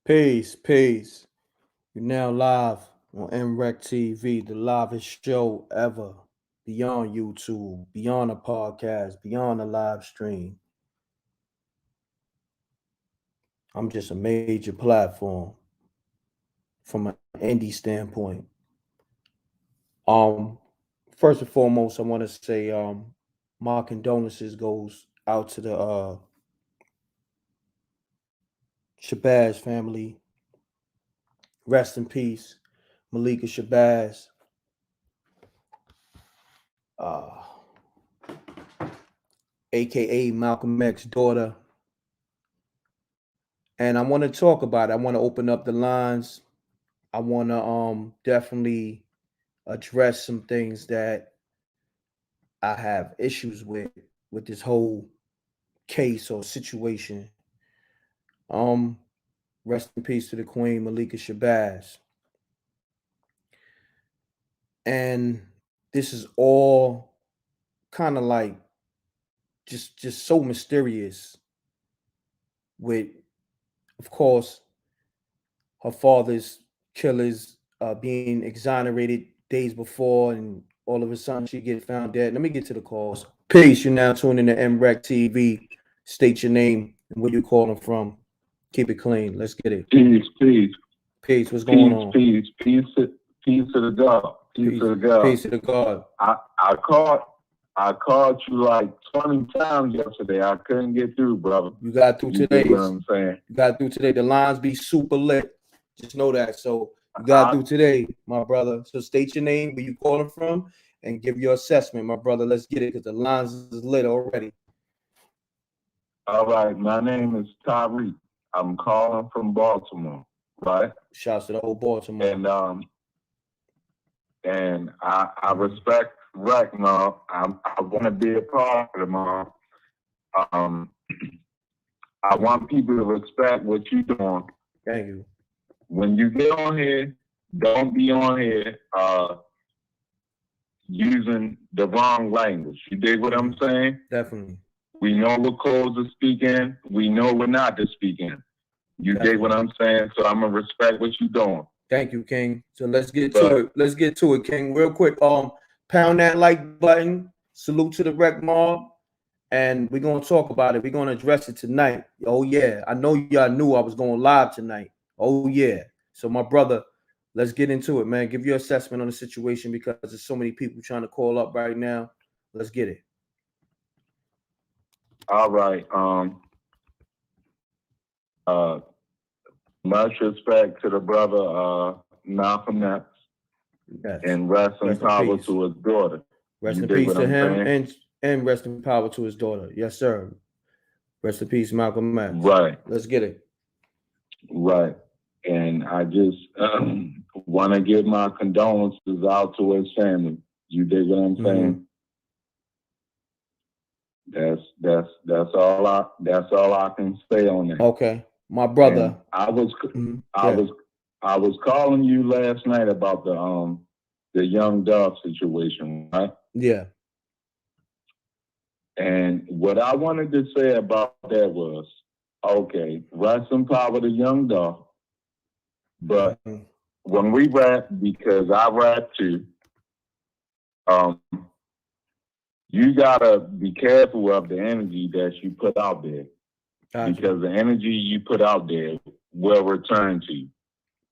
Peace, peace. You're now live on M.Reck TV, the livest show ever. Beyond YouTube, beyond a podcast, beyond a live stream. I'm just a major platform from an indie standpoint. Um, First and foremost, I want to say my condolences goes out to the Shabazz family. Rest in peace, Malikah Shabazz. Uh, aka Malcolm X's daughter. And I want to talk about it. I want to open up the lines. I want to definitely address some things that I have issues with this whole case or situation. Um Rest in peace to the Queen Malikah Shabazz. And this is all kind of like just so mysterious with, of course, her father's killers being exonerated days before, and all of a sudden she get found dead. Let me get to the calls. Peace. You're now tuning to M.Reck TV. State your name and where you calling from. Keep it clean. Let's get it. Peace, peace, Peace. What's going on? peace to the God, peace Peace. to the God. Peace to the God. I called you like 20 times yesterday. I couldn't get through, brother. You got through You today. get what I'm saying? You got through today. The lines be super lit. Just know that. So you got through today, my brother. So state your name, where you calling from, and give your assessment, my brother. Let's get it, because the lines is lit already. All right, my name is Tyreek. I'm calling from Baltimore, right? Shouts to the whole Baltimore. And I respect Rec, man. I want to be a part of it, man. Um, I want people to respect what you're doing. Thank you. When you get on here, don't be on here using the wrong language. You dig what I'm saying? Definitely. We know what codes are speaking. We know we're not to speaking. You dig what I'm saying? So I'm gonna respect what you're doing. Thank you, King. So let's get to it. Let's get to it, King. Real quick. Pound that like button. Salute to the Rec Mob. And we're gonna talk about it. We're gonna address it tonight. Oh yeah. I know y'all knew I was going live tonight. Oh yeah. So my brother, let's get into it, man. Give your assessment on the situation, because there's so many people trying to call up right now. Let's get it. All right. Much respect to the brother Malcolm X, and rest in power to his daughter. Rest in peace to him, and rest in power to his daughter. Yes, sir. Rest in peace, Malcolm X. Right. Let's get it. Right. And I just want to give my condolences out to his family. You dig what I'm saying? That's all I can say on that. Okay, my brother. And I was calling you last night about the young dog situation, right? Yeah. And what I wanted to say about that was, okay, rest in power to young dog. But when we rap, because I rap too, you gotta be careful of the energy that you put out there. Because the energy you put out there will return to you.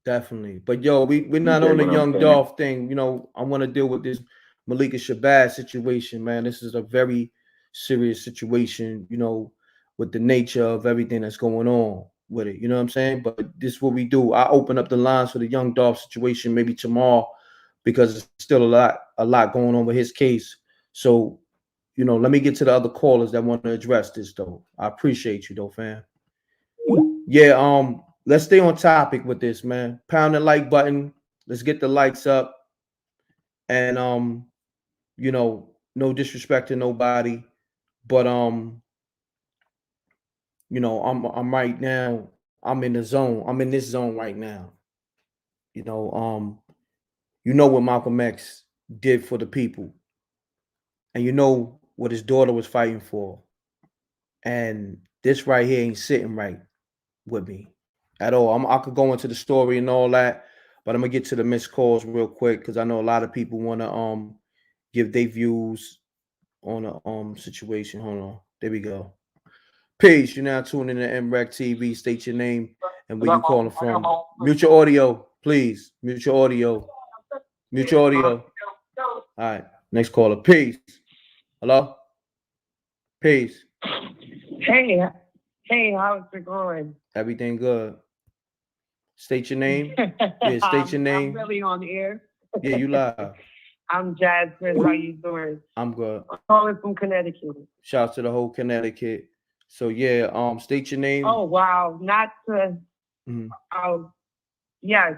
Definitely. But yo, we're not on the young Dolph thing. You know, I want to deal with this Malikah Shabazz situation, man. This is a very serious situation, you know, with the nature of everything that's going on with it. You know what I'm saying? But this is what we do. I open up the lines for the young Dolph situation maybe tomorrow, because it's still a lot going on with his case. So, you know, let me get to the other callers that want to address this though. I appreciate you though, fam. Yeah, let's stay on topic with this, man. Pound the like button. Let's get the likes up. And you know, no disrespect to nobody, but you know, I'm right now, I'm in the zone. I'm in this zone right now. You know what Malcolm X did for the people. And you know what his daughter was fighting for. And this right here ain't sitting right with me. at all. I could go into the story and all that, but I'm gonna get to the missed calls real quick because I know a lot of people want to give their views on a situation. Hold on, there we go. Peace. You're now tuning in to M.Reck TV. State your name and where you calling from. Mute your audio, please. Mute your audio. Mute your audio. All right. Next caller. Peace. Hello. Peace. Hey, how's it going? Everything good. State your name. Yeah, state your name. I'm really on air. Yeah, you live. I'm Jasmine. How you doing? I'm good. I'm calling from Connecticut. Shouts to the whole Connecticut. So yeah, state your name. Oh wow, not to. Yes.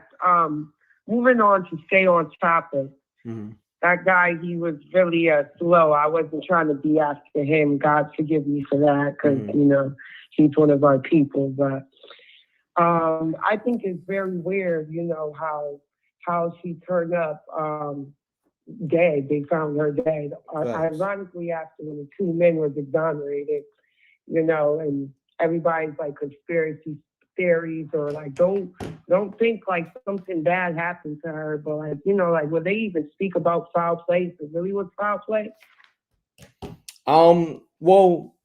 Moving on to stay on topic. That guy, he was really slow. I wasn't trying to be after him. God forgive me for that, because you know he's one of our people. But I think it's very weird, you know, how she turned up dead. They found her dead. Ironically, after when the two men were exonerated, you know, and everybody's like conspiracy theories or like don't think like something bad happened to her, but like, you know, like will they even speak about foul play? If it really was foul play? Well,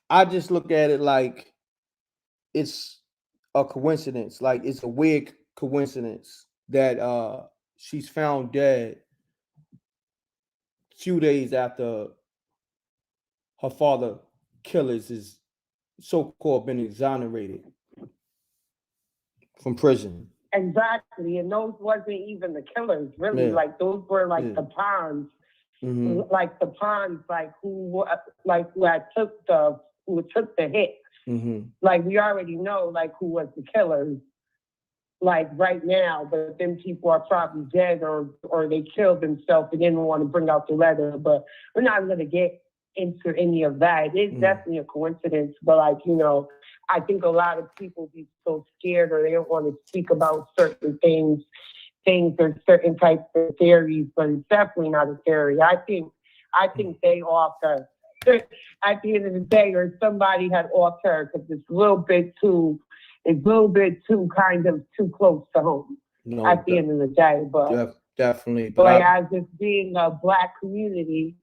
I just look at it like it's a coincidence. Like it's a weird coincidence that she's found dead a few days after her father killers is so-called been exonerated from prison. Exactly, and those wasn't even the killers, really. Yeah. Like those were like the pawns, like the pawns, like who took the hit. Like we already know like who was the killers, like right now. But then people are probably dead or they killed themselves and didn't want to bring out the letter. But we're not going to get into any of that. It's definitely a coincidence, but like, you know, I think a lot of people be so scared or they don't want to speak about certain things or certain types of theories, but it's definitely not a theory. I think they off her at the end of the day, or somebody had off her because it's a little bit too kind of too close to home at the end of the day. But definitely. But as it's being a black community,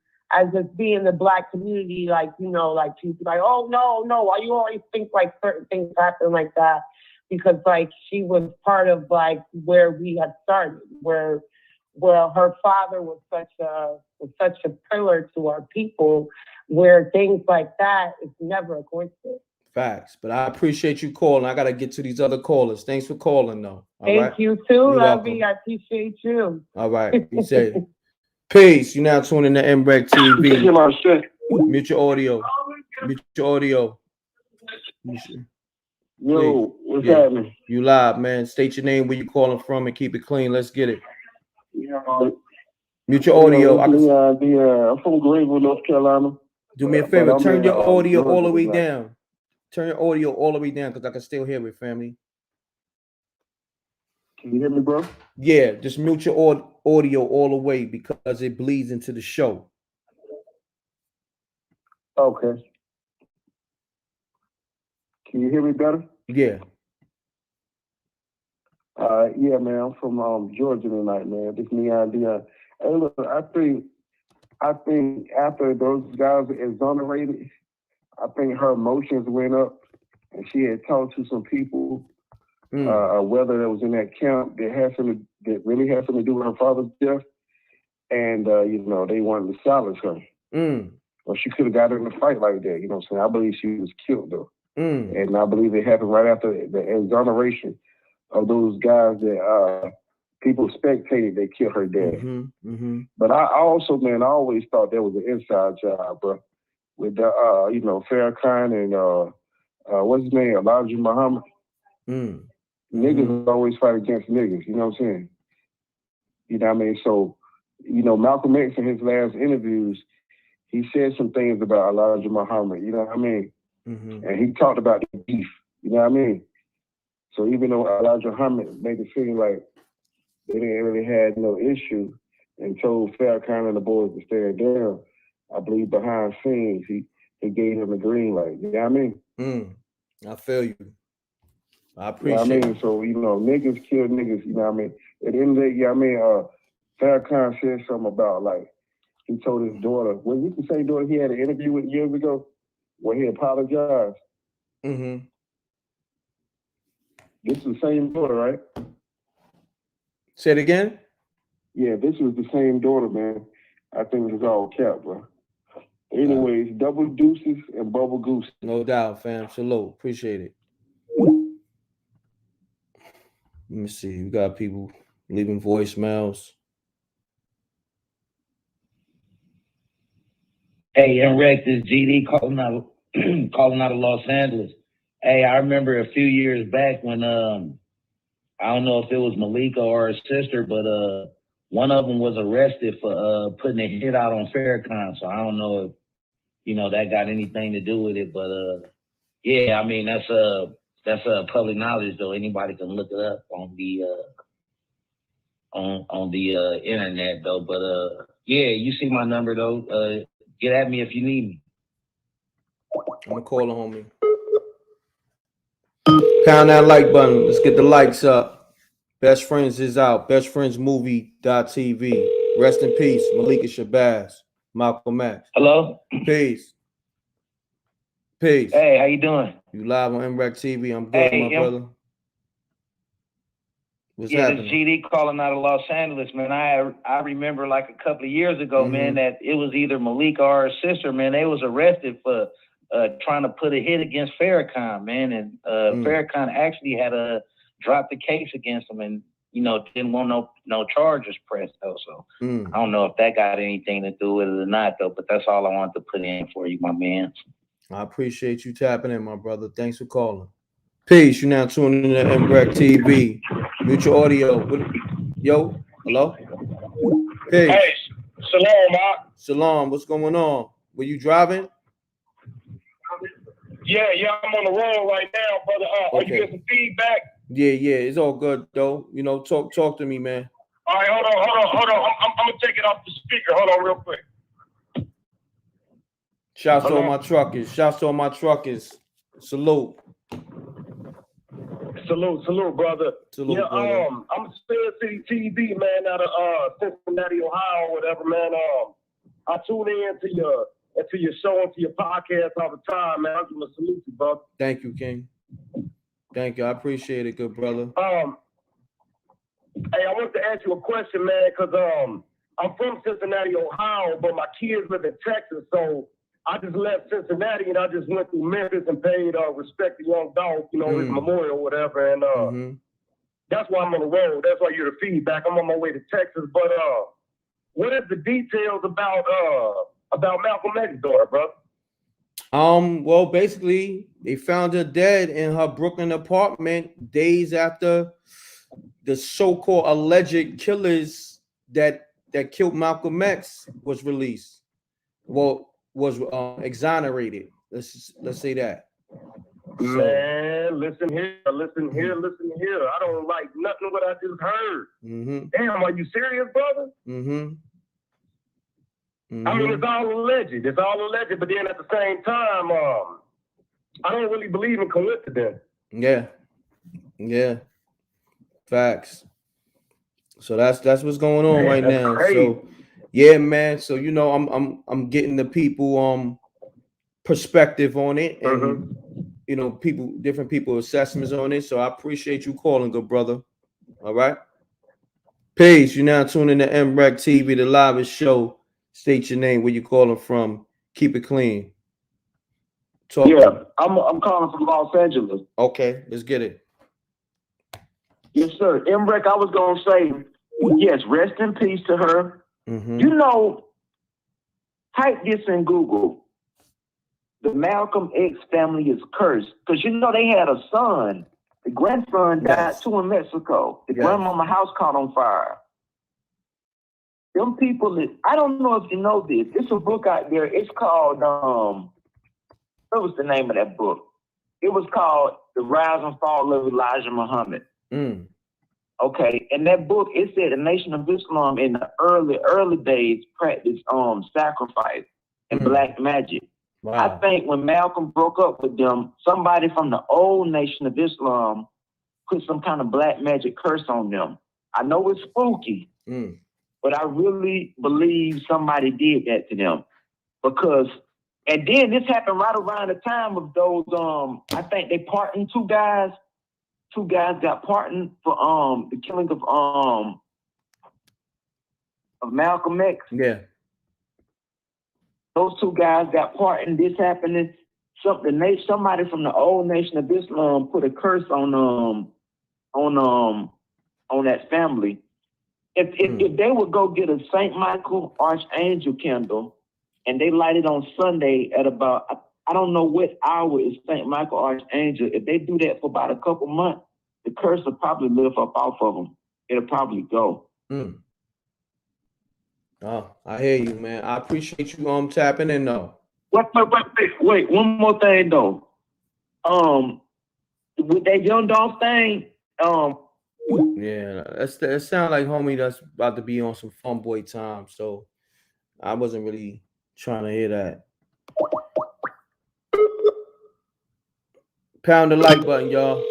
like, you know, like people like, oh no, why you always think like certain things happen like that? Because like she was part of like where we had started, where her father was such a pillar to our people, where things like that is never a coincidence. Facts. But I appreciate you calling. I gotta get to these other callers. Thanks for calling though. Thank you too, Lovey. I appreciate you. All right. You said peace. You now tuning to M.Reck TV. Mute your audio. Mute your audio. Yo, what's happening? You live, man. State your name, where you calling from, and keep it clean. Let's get it. Mute your audio. I'm from Greenville, North Carolina. Do me a favor. Turn your audio all the way down. Turn your audio all the way down because I can still hear it, family. Can you hear me, bro? Yeah, just mute your audio all the way because it bleeds into the show. Okay. Can you hear me better? Yeah. Yeah, man. I'm from Georgia tonight, man. This Neon Dion. Hey, look, I think after those guys were exonerated, I think her emotions went up, and she had talked to some people, whether that was in that camp that really had something to do with her father's death, and you know, they wanted to silence her. Or she could have got in a fight like that. You know what I'm saying? I believe she was killed though, and I believe it happened right after the exoneration of those guys that people spectated. They killed her dad. But I also, man, I always thought that was an inside job, bro. With the, you know, Farrakhan and what's his name, Elijah Muhammad. Niggas always fight against niggas. You know what I'm saying? You know what I mean? So, you know, Malcolm X in his last interviews, he said some things about Elijah Muhammad. You know what I mean? And he talked about the beef. You know what I mean? So even though Elijah Muhammad made it seem like they didn't really have no issue and told Farrakhan and the boys to stand down, I believe behind scenes, he gave him the green light. You know what I mean? I feel you. I appreciate it. So, niggas kill niggas, you know what I mean? At the end of the day, Farrakhan said something about, like, he told his daughter, was this the same daughter he had an interview with years ago where he apologized? Mm-hmm. This is the same daughter, right? Say it again? Yeah, this was the same daughter, man. I think it was all cap, bro. Anyways, double deuces and bubble goose. No doubt, fam. Salute. Appreciate it. Let me see. We got people leaving voicemails. Hey, M.Reck, this GD calling out of Los Angeles. Hey, I remember a few years back when I don't know if it was Malikah or her sister, but one of them was arrested for putting a hit out on Farrakhan. So I don't know if that got anything to do with it, but yeah, I mean that's public knowledge though. Anybody can look it up on the internet though. But yeah, you see my number though. Get at me if you need me. I'm gonna call a homie. Pound that like button. Let's get the likes up. Best Friends is out. BestFriendsMovie.tv. Rest in peace, Malikah Shabazz, Malcolm X. Hello. Peace. Peace. Hey, how you doing? You live on M.Reck TV. I'm good, my brother. What's happening? This GD calling out of Los Angeles, man. I remember like a couple of years ago, man, that it was either Malikah or her sister, man. They was arrested for trying to put a hit against Farrakhan, man. And Farrakhan actually had dropped the case against him and, didn't want no charges pressed though. So I don't know if that got anything to do with it or not though, but that's all I wanted to put in for you, my man. I appreciate you tapping in, my brother. Thanks for calling. Peace. You now tuning in to M.Reck TV. Mutual audio. Yo, hello? Peace. Hey, shalom, Mark. Shalom. What's going on? Were you driving? Yeah, I'm on the road right now, brother. Are you getting some feedback? Yeah, it's all good though. Talk to me, man. All right, hold on. I'm gonna take it off the speaker. Hold on, real quick. Shouts to all my truckers. Salute. Salute, brother. Salute, yeah, brother. I'm a Spell City TV, man, out of Cincinnati, Ohio, or whatever, man. I tune in to your show and to your podcast all the time, man. I'm gonna salute you, brother. Thank you, King. Thank you. I appreciate it, good brother. Hey, I want to ask you a question, man, because I'm from Cincinnati, Ohio, but my kids live in Texas, so I just left Cincinnati and I just went through Memphis and paid respect to Young Dolph, his memorial or whatever, and that's why I'm on the road. That's why you're the feedback. I'm on my way to Texas, but what is the details about Malcolm X's daughter, bro? Well, basically, they found her dead in her Brooklyn apartment days after the so-called alleged killers that killed Malcolm X was released. Well, was exonerated. Let's say that. Man, listen here. I don't like nothing what I just heard. Damn, are you serious, brother? I mean, it's all alleged. But then at the same time, I don't really believe in coincidence. Yeah. Facts. So that's what's going on right now. Crazy. So yeah, man. So I'm getting the people perspective on it, and different people assessments on it. So I appreciate you calling, good brother. All right. Peace. You now tuning to M.Reck TV, the live show. State your name, where you calling from. Keep it clean. I'm calling from Los Angeles. Okay, let's get it. Yes, sir. M.Reck, I was gonna say, yes, rest in peace to her. Type this in Google. The Malcolm X family is cursed. Because they had a son. The grandson died too in Mexico. The grandmama house caught on fire. Them people, I don't know if you know this. It's a book out there. It's called, what was the name of that book? It was called The Rise and Fall of Elijah Muhammad. Okay, in that book, it said the Nation of Islam in the early days practiced sacrifice and black magic. Wow. I think when Malcolm broke up with them, somebody from the old Nation of Islam put some kind of black magic curse on them. I know it's spooky, but I really believe somebody did that to them because. And then this happened right around the time of those. I think they pardoned two guys. Two guys got pardoned for the killing of Malcolm X. Yeah. Those two guys got pardoned. This happened. Somebody from the old Nation of Islam put a curse on that family. If they would go get a St. Michael Archangel candle and they light it on Sunday at about, I don't know what hour is St. Michael Archangel. If they do that for about a couple months, the curse will probably lift up off of them. It'll probably go. Oh, I hear you, man. I appreciate you tapping in though. Wait, one more thing though. With that Young Dolph thing, yeah, it sounds like homie that's about to be on some fun boy time. So I wasn't really trying to hear that. Pound the like button, y'all.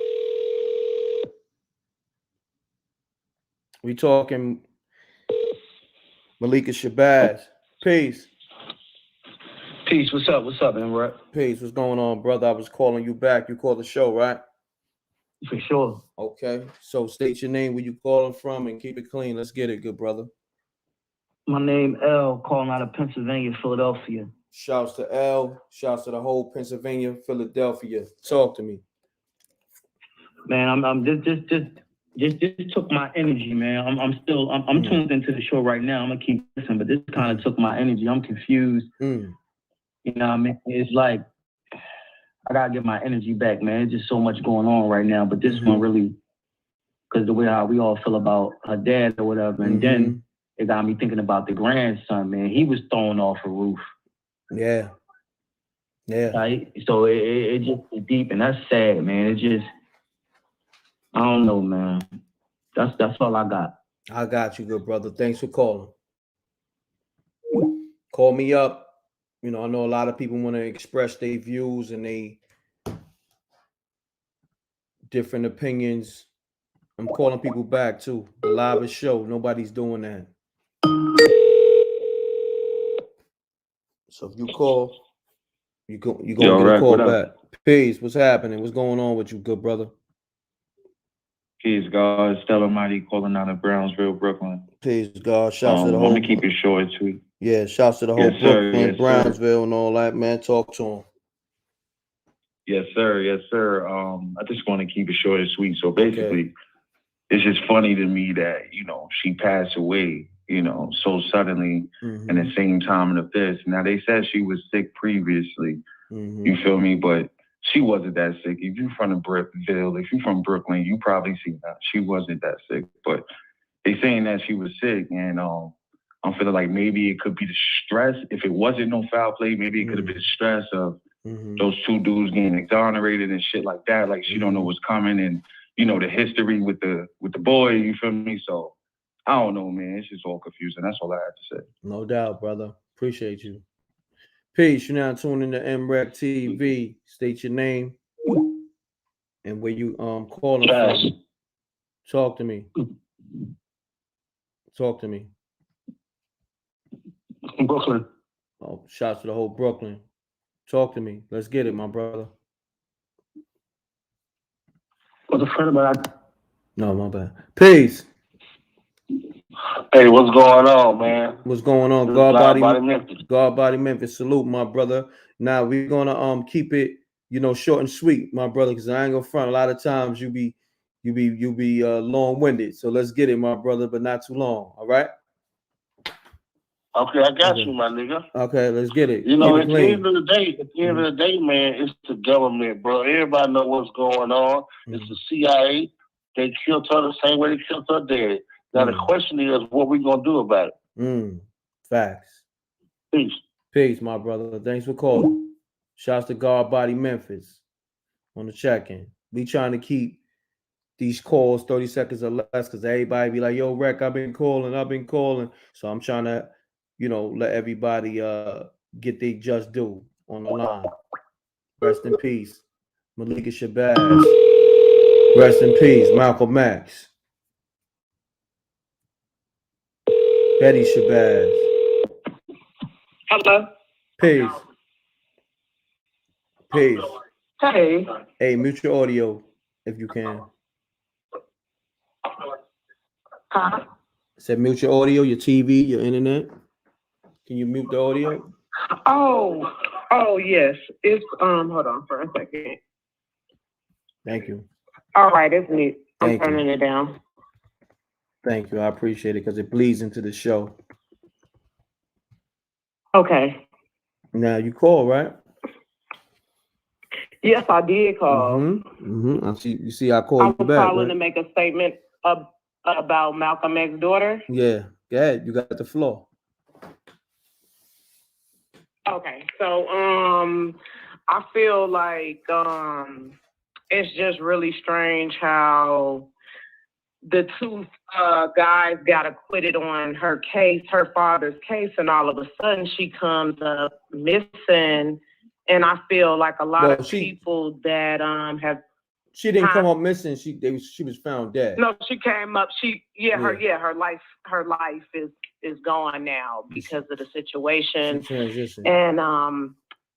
We talking Malikah Shabazz. Peace. Peace. What's up? What's up, M.Reck? Peace. What's going on, brother? I was calling you back. You called the show, right? For sure. Okay. So state your name, where you calling from, and keep it clean. Let's get it, good brother. My name L, calling out of Pennsylvania, Philadelphia. Shouts to L. Shouts to the whole Pennsylvania, Philadelphia. Talk to me. Man, I'm just took my energy, man. I'm tuned into the show right now. I'm gonna keep listening, but this kind of took my energy. I'm confused. You know what I mean? It's like I gotta get my energy back, man. There's just so much going on right now. But this one really, because the way how we all feel about her dad or whatever, and then it got me thinking about the grandson, man. He was thrown off a roof. Yeah. Yeah. Right? So it just is deep, and that's sad, man. It just, I don't know, man. That's all I got. I got you, good brother. Thanks for calling. Call me up. You know, I know a lot of people want to express their views and they different opinions. I'm calling people back too. The live show. Nobody's doing that. So if you call, you're gonna get a call back. Peace. What's happening? What's going on with you, good brother? Peace, God. Stella Mighty calling out of Brownsville, Brooklyn. Peace, God. Shouts to the whole. I'm gonna keep it short and sweet. Yeah, shouts to the whole Brooklyn, Brownsville, and all that, man. Talk to him. Yes, sir. Yes, sir. I just want to keep it short and sweet. So basically, it's just funny to me that, you know, she passed away, you know, so suddenly and the same time of this. Now, they said she was sick previously. You feel me? But she wasn't that sick. If you're from the Brickville, if you're from Brooklyn, you probably see that. She wasn't that sick. But they saying that she was sick, and I'm feeling like maybe it could be the stress. If it wasn't no foul play, maybe it could have been stress of those two dudes getting exonerated and shit like that. Like she don't know what's coming, and you know the history with the boy. You feel me? So I don't know, man. It's just all confusing. That's all I have to say. No doubt, brother. Appreciate you. Peace. You're now tuning to M.Reck TV. State your name and where you calling from. Talk to me. Talk to me. Brooklyn. Oh, shouts to the whole Brooklyn. Talk to me. Let's get it, my brother. What's a friend about? No, my bad. Peace. Hey, what's going on, man? What's going on? God body Memphis. Salute, my brother. Now we're gonna keep it, you know, short and sweet, my brother, because I ain't gonna front. A lot of times you be long-winded. So let's get it, my brother, but not too long. All right. Okay, I got you, my nigga. Okay, let's get it. You know, at the end of the day, man, it's the government, bro. Everybody know what's going on. It's the CIA. They killed her the same way they killed her dad. Now the question is, what we gonna do about it? Facts. Peace. Peace, my brother. Thanks for calling. Shouts to God Body Memphis on the check-in. We trying to keep these calls 30 seconds or less because everybody be like, yo, Reck, I've been calling. So I'm trying to, you know, let everybody get their just due on the line. Rest in peace. Malikah Shabazz. Rest in peace, Malcolm X. Betty Shabazz. Hello. Peace. Peace. Hey. Hey, mute your audio if you can. Huh? I said mute your audio, your TV, your internet. Can you mute the audio? Oh yes. It's hold on for a second. Thank you. All right, it's me. I'm Thank you. turning it down. Thank you. I appreciate it because it bleeds into the show. Okay. Now you call, right? Yes, I did call. I see. You see, I call I you was back. calling Right? to make a statement about Malcolm X's daughter. Yeah. Go ahead. You got the floor. Okay. So I feel like it's just really strange how the two guys got acquitted on her case, her father's case, and all of a sudden she comes up missing. And I feel like a lot of people that have. She didn't come up missing. She was found dead. No, she came up. Her life is gone now because of the situation. She transitioned. And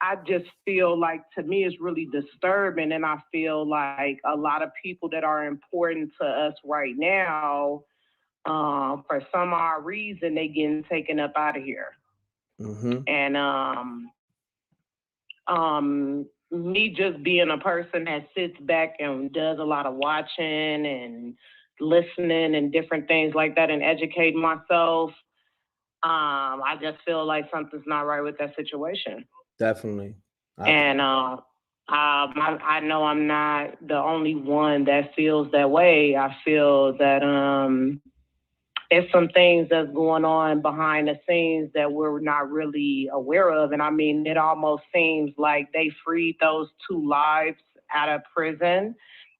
I just feel like, to me, it's really disturbing. And I feel like a lot of people that are important to us right now, for some odd reason, they getting taken up out of here. And me just being a person that sits back and does a lot of watching and listening and different things like that and educating myself, I just feel like something's not right with that situation. Definitely. And I know I'm not the only one that feels that way. I feel that it's some things that's going on behind the scenes that we're not really aware of. And I mean, it almost seems like they freed those two lives out of prison,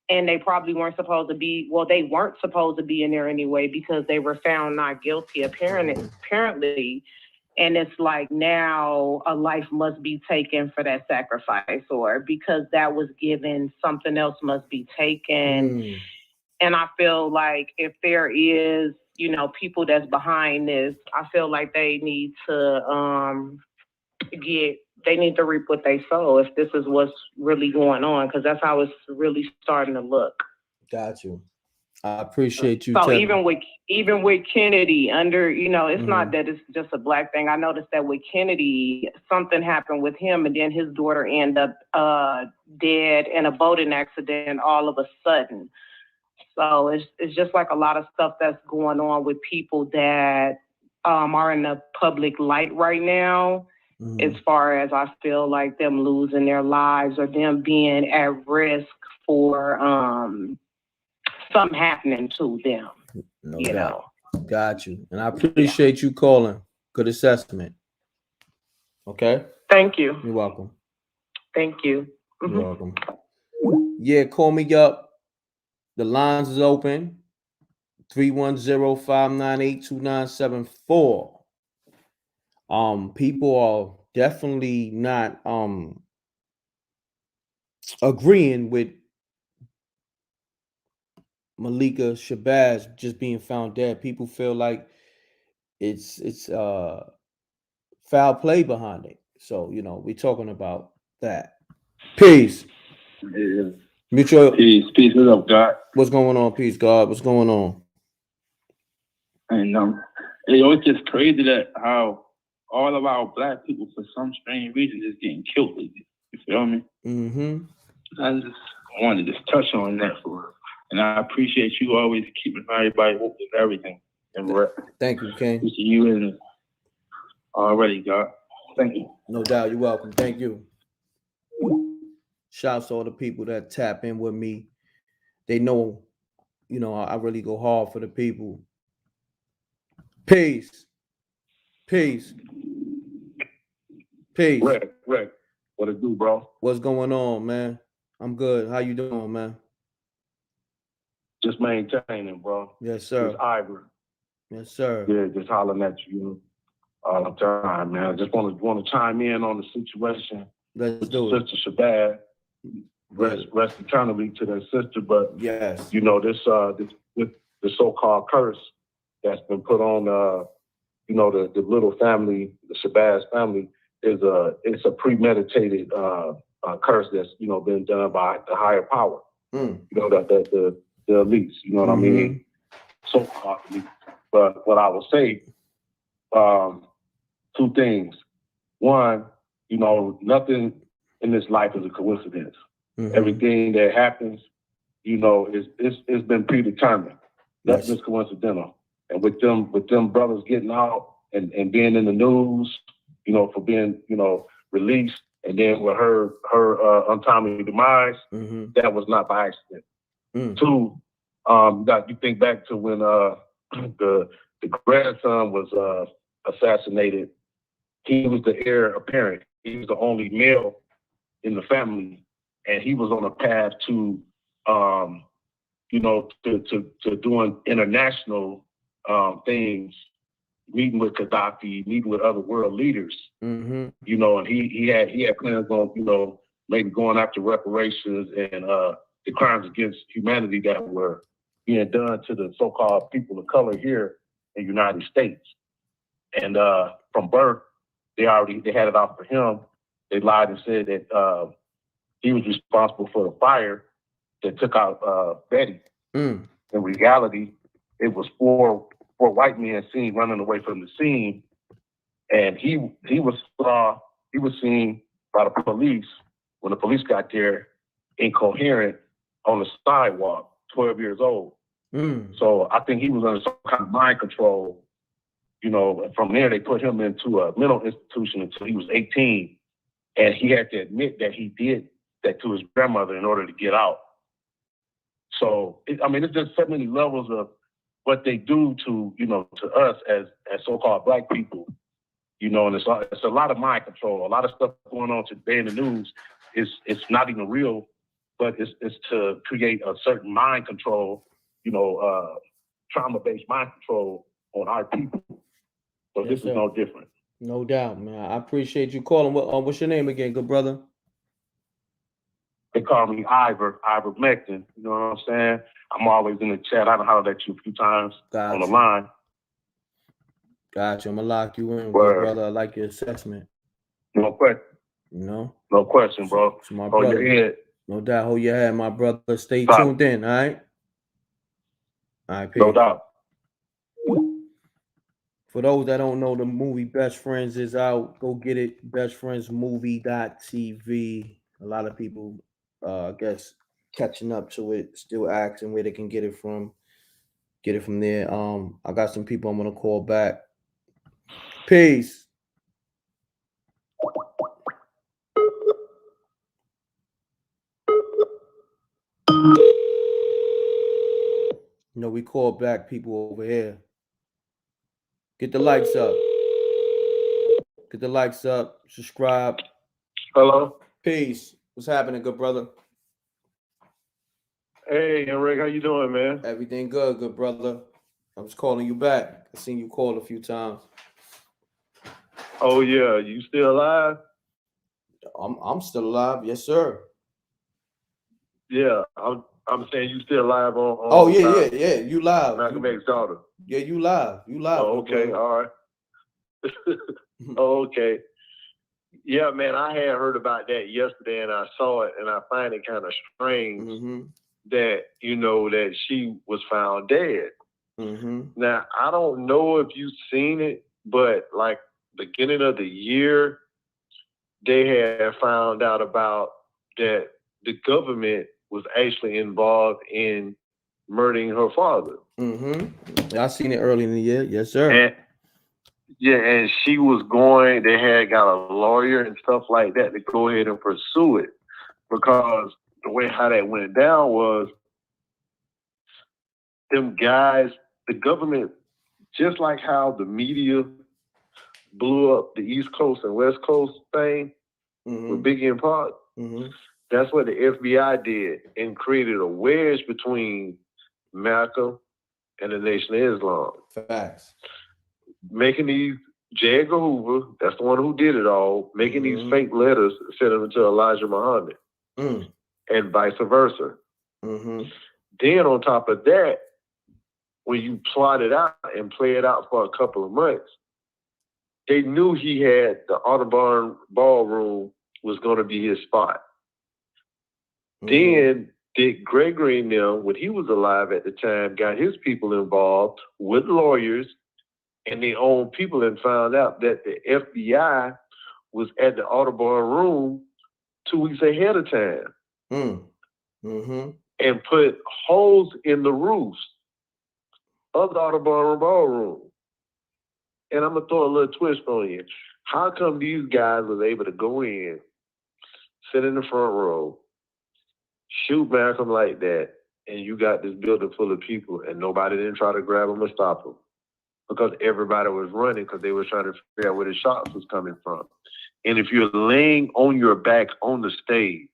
and they probably weren't supposed to be, well, they weren't supposed to be in there anyway because they were found not guilty apparently. And it's like now a life must be taken for that sacrifice, or because that was given, something else must be taken. And I feel like if there is, people that's behind this, I feel like they need to reap what they sow if this is what's really going on, because that's how it's really starting to look. Got you. I appreciate you. So even with Kennedy, it's not that it's just a black thing. I noticed that with Kennedy, something happened with him, and then his daughter ended up dead in a boating accident all of a sudden. So it's just like a lot of stuff that's going on with people that are in the public light right now, as far as I feel like them losing their lives or them being at risk for something happening to them. No doubt. Got you. And I appreciate you calling. Good assessment. Okay? Thank you. You're welcome. Thank you. You're welcome. Yeah, call me up. The lines is open. 310-598-2974. People are definitely not agreeing with Malikah Shabazz just being found dead. People feel like it's foul play behind it. So, we're talking about that. Peace. Mutual. Peace. What's up, God? What's going on? Peace, God. What's going on? And it's just crazy that how all of our black people, for some strange reason, is getting killed lately. You feel me? I just wanted to just touch on that for, and I appreciate you always keeping everybody woke with everything. Thank you, King. You and already, God. Thank you. No doubt. You're welcome. Thank you. Shouts to all the people that tap in with me. They know, I really go hard for the people. Peace. Peace. Peace. Rick, what it do, bro? What's going on, man? I'm good. How you doing, man? Just maintaining, bro. Yes, sir. It's Ivory. Yes, sir. Yeah, just hollering at you all the time, man. I just want to chime in on the situation. Let's do it. Sister Shabazz. rest eternally to their sister. But yes, you know, this the so-called curse that's been put on you know, the little family, the Shabazz family, it's a premeditated curse that's, you know, been done by the higher power. You know, the elites, you know what I mean? So-called elites. But what I will say, two things. One, you know, nothing in this life is a coincidence. Everything that happens, you know, it's been predetermined. Nothing's coincidental. And with them brothers getting out and being in the news, you know, for being, you know, released, and then with her untimely demise, that was not by accident. Two, you think back to when the grandson was assassinated. He was the heir apparent. He was the only male in the family, and he was on a path to, you know, to doing international things, meeting with Gaddafi, meeting with other world leaders. You know, and he had plans on, you know, maybe going after reparations and the crimes against humanity that were being done to the so-called people of color here in the United States. And from birth, they had it out for him. They lied and said that he was responsible for the fire that took out Betty. In reality, it was four white men seen running away from the scene, and he was seen by the police when the police got there, incoherent on the sidewalk, 12 years old. So I think he was under some kind of mind control. You know, from there they put him into a mental institution until he was 18, and he had to admit that he did that to his grandmother in order to get out. So I mean, it's just so many levels of what they do to, you know, to us as so-called Black people, you know, and it's a lot of mind control, a lot of stuff going on today in the news. It's not even real, but it's to create a certain mind control, you know, trauma-based mind control on our people. So this is no different. No doubt, man. I appreciate you calling. What's your name again, good brother? They call me ivermectin. You know what I'm saying? I'm always in the chat. I done hollered at you a few times on the line. Gotcha. I'm gonna lock you in, good brother. I like your assessment. No question. You know? No question, bro. It's my Hold brother. your head. No doubt. Hold your head, my brother. Stay tuned in, all right? All right, peace. No doubt. For those that don't know, the movie Best Friends is out. Go get it. bestfriendsmovie.tv. A lot of people, I guess, catching up to it, still asking where they can get it from. Get it from there. I got some people I'm gonna call back. Peace. You know, we call back people over here. Get the likes up. Get the likes up. Subscribe. Hello. Peace. What's happening, good brother? Hey, M.Reck, how you doing, man? Everything good, good brother. I was calling you back. I seen you call a few times. Oh yeah, you still alive? I'm still alive, yes, sir. Yeah, I'm saying you still live on. Oh yeah. You live. Malcolm X's daughter. Yeah, you live. You live. Oh, okay, all right. Oh, okay. Yeah, man, I had heard about that yesterday, and I saw it, and I find it kind of strange that, you know, that she was found dead. Now, I don't know if you've seen it, but like beginning of the year, they had found out about that the government was actually involved in murdering her father. I seen it early in the year, yes, sir. And she was going, they had got a lawyer and stuff like that to go ahead and pursue it, because the way how that went down was them guys, the government, just like how the media blew up the East Coast and West Coast thing with Biggie and Pac, that's what the FBI did and created a wedge between Malcolm and the Nation of Islam. Facts. Making these, J. Edgar Hoover, that's the one who did it all, making these fake letters, sending them to Elijah Muhammad. and vice versa. Then on top of that, when you plot it out and play it out for a couple of months, they knew he had the Audubon Ballroom was going to be his spot. Then Dick Gregory and them, when he was alive at the time, got his people involved with lawyers and their own people and found out that the FBI was at the Audubon Room 2 weeks ahead of time. And put holes in the roofs of the Audubon Ballroom. And I'm going to throw a little twist on you. How come these guys was able to go in, sit in the front row, shoot Malcolm like that, and you got this building full of people and nobody didn't try to grab him or stop him? Because everybody was running because they were trying to figure out where the shots was coming from. And if you're laying on your back on the stage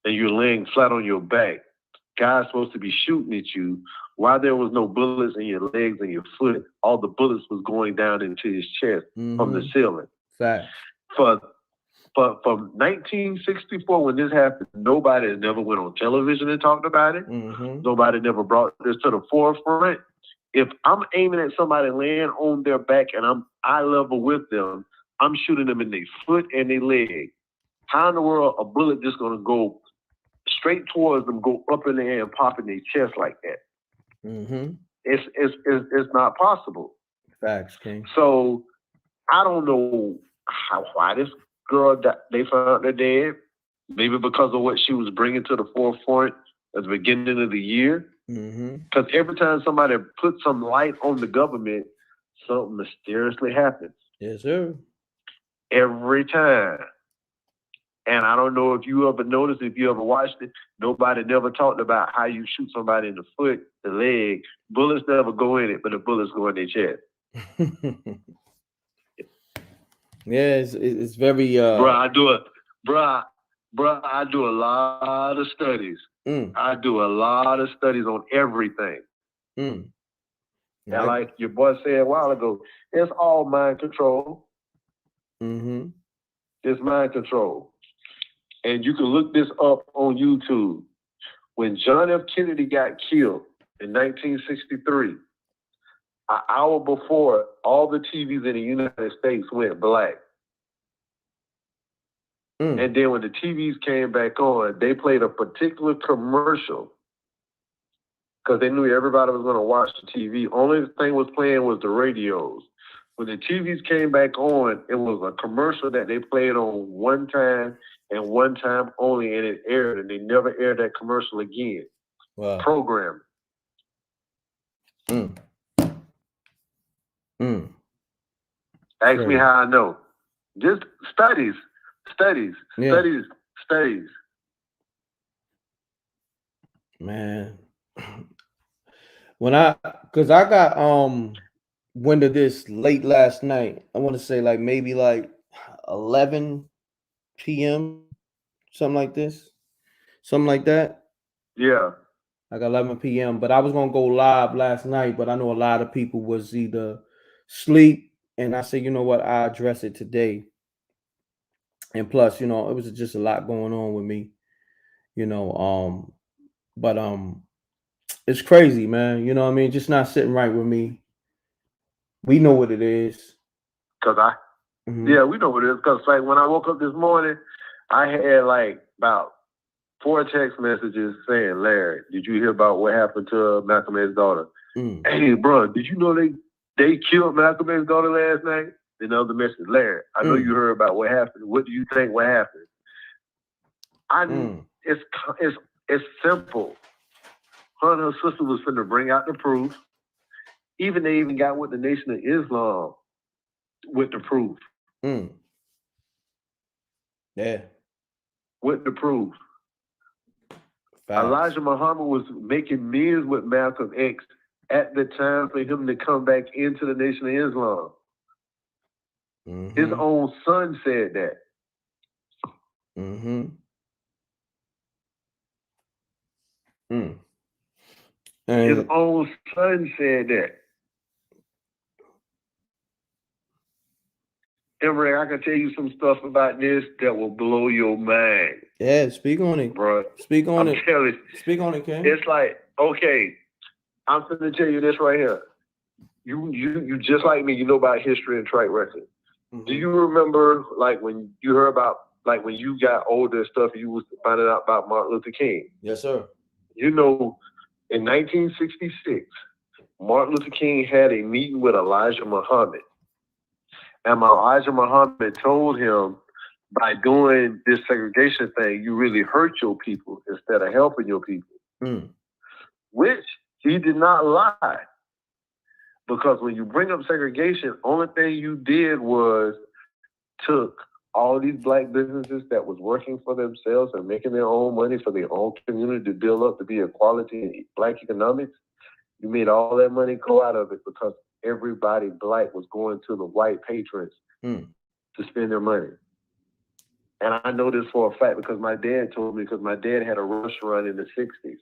and you're laying flat on your back, guys supposed to be shooting at you. While there was no bullets in your legs and your foot, all the bullets was going down into his chest from the ceiling. Fact. From 1964, when this happened, nobody has never went on television and talked about it. Nobody never brought this to the forefront. If I'm aiming at somebody laying on their back and I'm eye level with them, I'm shooting them in their foot and their leg. How in the world a bullet just gonna go straight towards them, go up in the air and pop in their chest like that? It's not possible. Facts, King. So I don't know why this girl they found her dead. Maybe because of what she was bringing to the forefront at the beginning of the year. Because every time somebody puts some light on the government, something mysteriously happens. Yes, sir. Every time. And I don't know if you ever noticed, if you ever watched it, nobody never talked about how you shoot somebody in the foot, the leg. Bullets never go in it, but the bullets go in their chest. Yeah, it's very I do a lot of studies. I do a lot of studies on everything. And like your boy said a while ago, it's all mind control. It's mind control. And you can look this up on YouTube. When John F. Kennedy got killed in 1963, an hour before, all the TVs in the United States went black. And then when the TVs came back on, they played a particular commercial because they knew everybody was going to watch the TV. Only thing was playing was the radios. When the TVs came back on, it was a commercial that they played on one time and one time only, and it aired, and they never aired that commercial again. Wow. Programming. Ask me how I know. Just studies. Man. Because I got wind of this late last night. I want to say like maybe like 11 p.m. Something like this. Something like that. Yeah. Like 11 p.m. But I was going to go live last night, but I know a lot of people was either sleep, and I said, you know what, I address it today. And plus, you know, it was just a lot going on with me, you know, but it's crazy, man. You know what I mean? Just not sitting right with me. We know what it is. Yeah, we know what it is. Because like when I woke up this morning, I had like about 4 text messages saying, Larry, did you hear about what happened to Malcolm X's daughter? Hey, bro, did you know they killed Malcolm X's daughter last night? Another message, Larry, I know you heard about what happened. What do you think what happened? It's simple. Her and her sister was finna bring out the proof. They even got with the Nation of Islam with the proof. Yeah. With the proof. Facts. Elijah Muhammad was making millions with Malcolm X at the time for him to come back into the Nation of Islam. His own son said that. His own son said that. M.Reck, I can tell you some stuff about this that will blow your mind. Yeah, speak on it, bro. Speak on I'm it. telling you, Speak on it, King. it's like, okay, I'm gonna tell you this right here. You just like me, you know about history and track record. Do you remember like when you heard about like when you got older and stuff, you was finding out about Martin Luther King? Yes, sir. You know, in 1966, Martin Luther King had a meeting with Elijah Muhammad. And Elijah Muhammad told him, by doing this segregation thing, you really hurt your people instead of helping your people. Which he did not lie. Because when you bring up segregation, only thing you did was took all these black businesses that was working for themselves and making their own money for their own community to build up to be equality in black economics. You made all that money go out of it because everybody black was going to the white patrons to spend their money. And I know this for a fact because my dad told me, because my dad had a restaurant in the 60s.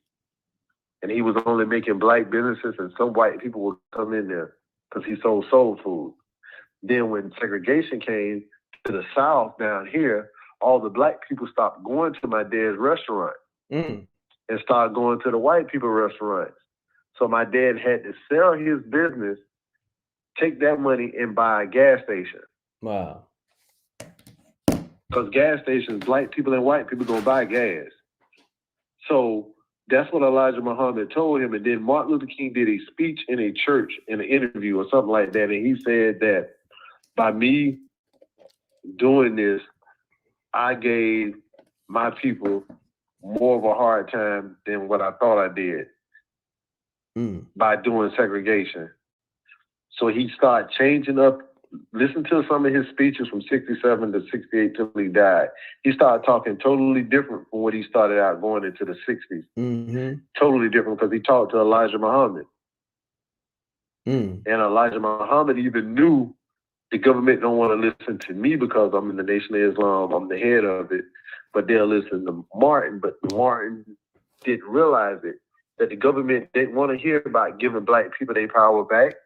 And he was only making black businesses and some white people would come in there because he sold soul food. Then when segregation came to the South down here, all the black people stopped going to my dad's restaurant and started going to the white people restaurants. So my dad had to sell his business, take that money and buy a gas station. Wow. Because gas stations, black people and white people gonna buy gas. So that's what Elijah Muhammad told him. And then Martin Luther King did a speech in a church in an interview or something like that. And he said that by me doing this, I gave my people more of a hard time than what I thought I did by doing segregation. So he started changing up. Listen to some of his speeches from 67 to 68 till he died. He started talking totally different from what he started out going into the 60s. Totally different because he talked to Elijah Muhammad. And Elijah Muhammad even knew the government don't want to listen to me because I'm in the Nation of Islam, I'm the head of it, but they'll listen to Martin. But Martin didn't realize it, that the government didn't want to hear about giving black people their power back.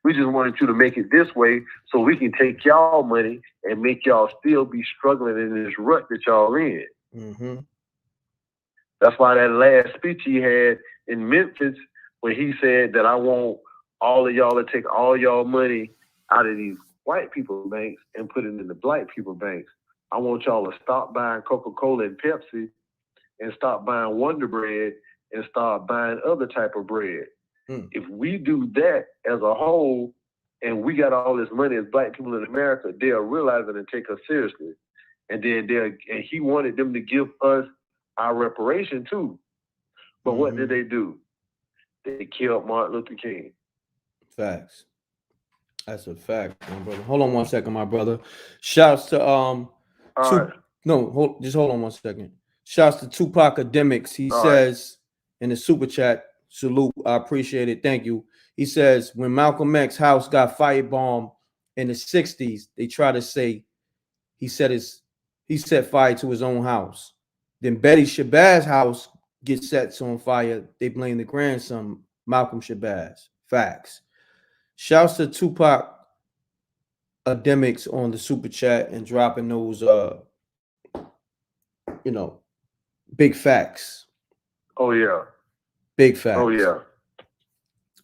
We just wanted you to make it this way so we can take y'all money and make y'all still be struggling in this rut that y'all in. That's why that last speech he had in Memphis, when he said that I want all of y'all to take all y'all money out of these white people banks and put it in the black people banks. I want y'all to stop buying Coca-Cola and Pepsi and stop buying Wonder Bread and start buying other type of bread. If we do that as a whole, and we got all this money as black people in America, they'll realize it and take us seriously. And then and he wanted them to give us our reparation too. But what did they do? They killed Martin Luther King. Facts. That's a fact, my brother. Hold on one second, my brother. Shouts to just hold on one second. Shouts to Tupac Academics. He says in the super chat, salute, I appreciate it. Thank you. He says when Malcolm X's house got firebombed in the 60s, they try to say he set fire to his own house. Then Betty Shabazz's house gets set on fire. They blame the grandson, Malcolm Shabazz. Facts. Shouts to Tupac Academics on the super chat and dropping those big facts. Oh yeah. Big facts. Oh yeah.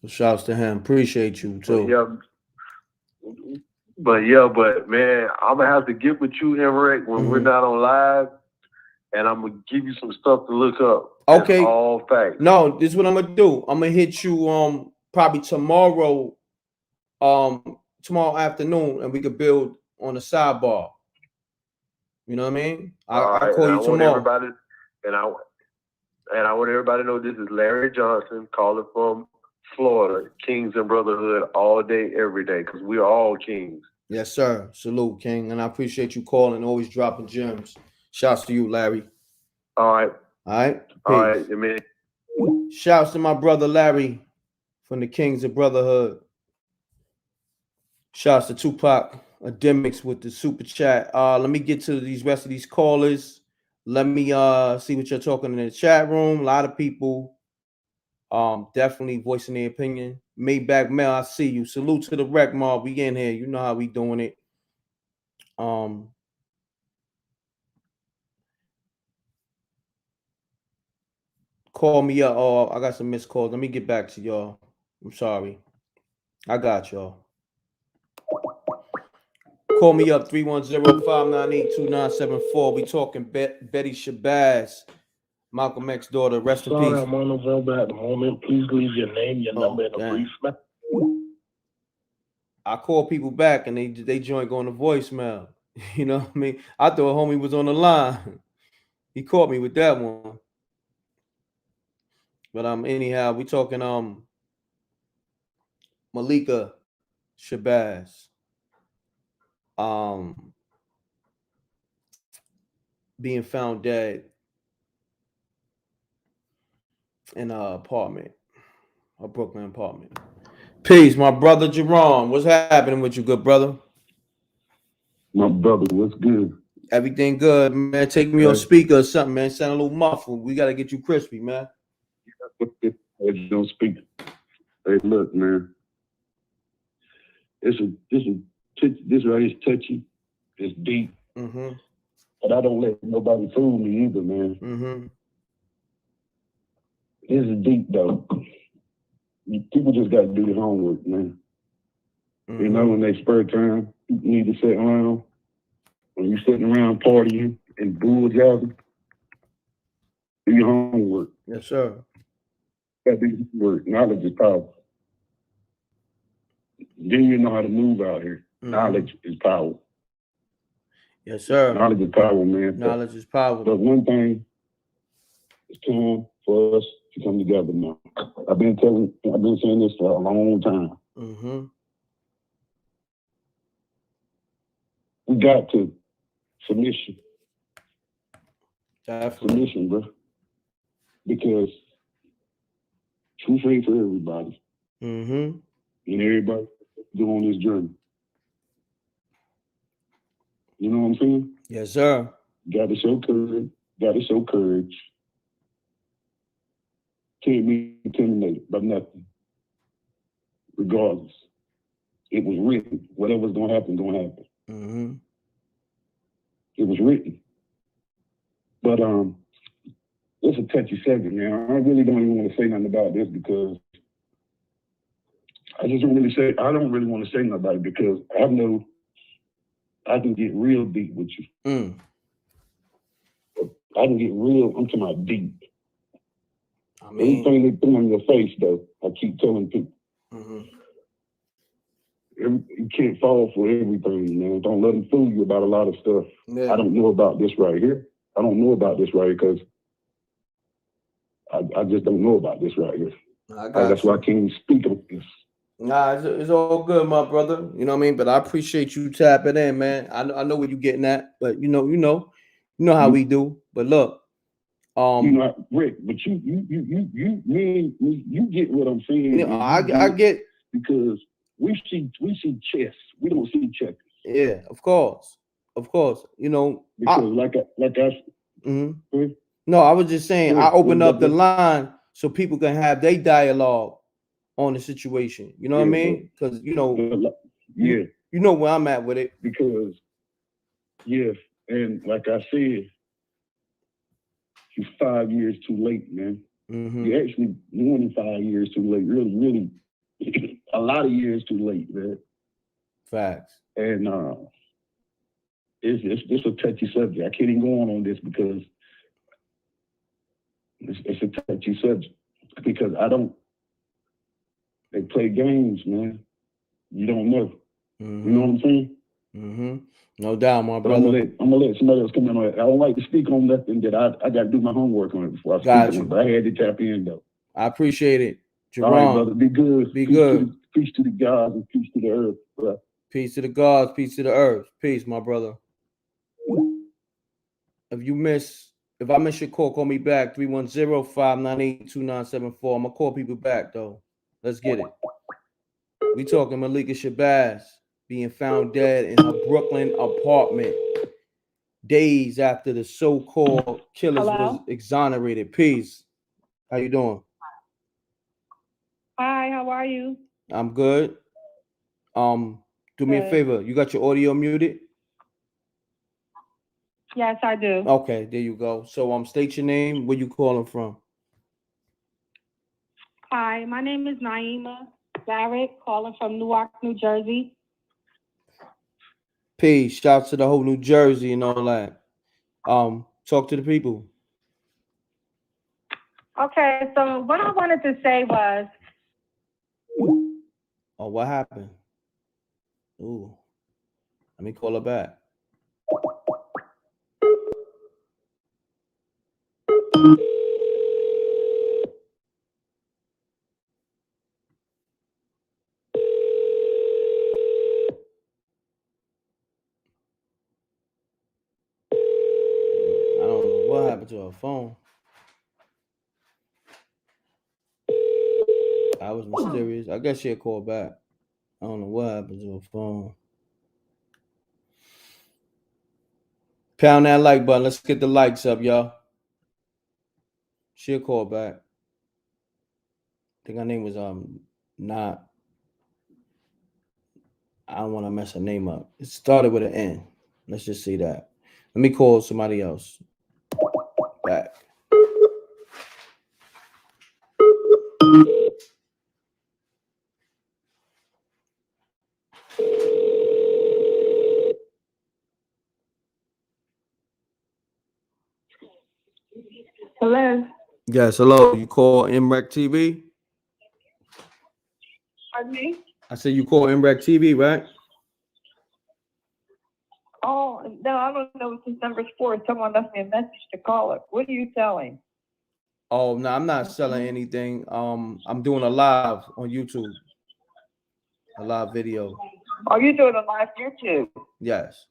So shouts to him. Appreciate you too. But man, I'm gonna have to get with you, M.Reck, when we're not on live, and I'm gonna give you some stuff to look up. Okay. It's all facts. No, this is what I'm gonna do. I'm gonna hit you probably tomorrow afternoon, and we could build on a sidebar. You know what I mean? I'll call you tomorrow. I want everybody to know this is Larry Johnson calling from Florida, Kings and Brotherhood all day, every day, because we are all kings. Yes, sir. Salute, King. And I appreciate you calling, always dropping gems. Shouts to you, Larry. All right. All right. Peace. All right, man. Shouts to my brother Larry from the Kings of Brotherhood. Shouts to Tupac Academics with the super chat. Let me get to these rest of these callers. Let me see what you're talking in the chat room. A lot of people definitely voicing their opinion. Maybach Mel, I see you. Salute to the Rec Mob. We in here. You know how we doing it. Call me up. Oh, I got some missed calls. Let me get back to y'all. I'm sorry. I got y'all. Call me up 310-598-2974. We talking Betty Shabazz, Malcolm X's daughter. Rest in Sorry, peace. I'm unavailable at the moment. Please leave your name, your number, and a brief message. I call people back and they join going to voicemail. You know what I mean? I thought a homie was on the line. He caught me with that one. But anyhow, we talking Malikah Shabazz. Being found dead in a apartment, a Brooklyn apartment. Peace, my brother Jerome. What's happening with you, good brother? My brother, what's good? Everything good, man. Take me on speaker or something, man. Sound a little muffled. We gotta get you crispy, man. Don't speak. Hey, look, man. This right here is touchy. It's deep. Mm-hmm. But I don't let nobody fool me either, man. Mm-hmm. This is deep, though. People just got to do their homework, man. Mm-hmm. You know, when they spare time, people need to sit around. When you're sitting around partying and bull-jobbing, do your homework. Yes, sir. Got to do your homework. Knowledge is power. Then you know how to move out here. Mm-hmm. Knowledge is power. Yes, sir. Knowledge is power, man. Knowledge is power. But one thing, it's time for us to come together now. I've been saying this for a long time. Mm-hmm. We got to submission. Definitely. Submission, bro. Because truth ain't for everybody. Mm-hmm. And everybody go on this journey. You know what I'm saying? Yes, sir. Got to show courage. Got to show courage. Can't be intimidated by nothing. Regardless. It was written. Whatever's going to happen, going to happen. Mm-hmm. It was written. But it's a touchy subject, man. I really don't even want to say nothing about this because I don't really want to say nothing about it because I know I can get real deep with you. I can get real, I'm talking about deep. I mean, anything they throw in your face, though, I keep telling people. Mm-hmm. You can't fall for everything, man. Don't let them fool you about a lot of stuff. Yeah. I don't know about this right here. I don't know about this right here because I just don't know about this right here. That's why I can't even speak on this. Nah, it's all good, my brother. You know what I mean? But I appreciate you tapping in, man. I know where you're getting at, but you know how we do. But look, you know, Rick, but you get what I'm saying. You know, I get because we see chess. We don't see checkers. Yeah, of course. You know, because like I mm-hmm. No, I was just saying I open up the line so people can have their dialogue on the situation. You know what I mean? Because you know where I'm at with it. Because and like I said, you're 5 years too late, man. Mm-hmm. You're actually more than 5 years too late. Really, a lot of years too late, man. Facts. And it's a touchy subject. I can't even go on this because it's a touchy subject. Because they play games, man. You don't know. Mm-hmm. You know what I'm saying? Mm-hmm. No doubt, my brother. I'm gonna let somebody else come in on it. I don't like to speak on nothing that I got to do my homework on it before I speak on it. But I had to tap in though. I appreciate it, Jerome. All right, brother. Be good. Be good. Peace to the gods and peace to the earth, bro. Peace to the gods, peace to the earth. Peace, my brother. If I miss your call me back. 310-598-2974. I'm gonna call people back though. Let's get it. We talking Malikah Shabazz being found dead in her Brooklyn apartment days after the so-called killers was exonerated. Peace. How you doing? Hi, how are you? I'm good. Do me a favor. You got your audio muted? Yes, I do. Okay, there you go. So state your name. Where you calling from? Hi, my name is Naima Barrett, calling from Newark, New Jersey. Peace. Shout to the whole New Jersey and all that. Talk to the people. Okay, so what I wanted to say was, Oh, what happened? Ooh, let me call her back. I don't know what happened to her phone. I was mysterious. I guess she'll call back. I don't know what happened to her phone. Pound that like button. Let's get the likes up, y'all. She'll call back. I think her name was not. I don't want to mess her name up. It started with an N. Let's just say that. Let me call somebody else back. hello? Yes, hello. You call M.Reck TV? Pardon me? I said you call M.Reck TV, right? Oh, no, I don't know what this number's for. Someone left me a message to call it. What are you selling? Oh, no, I'm not selling anything. I'm doing a live on YouTube. A live video. Oh, you're doing a live YouTube? Yes.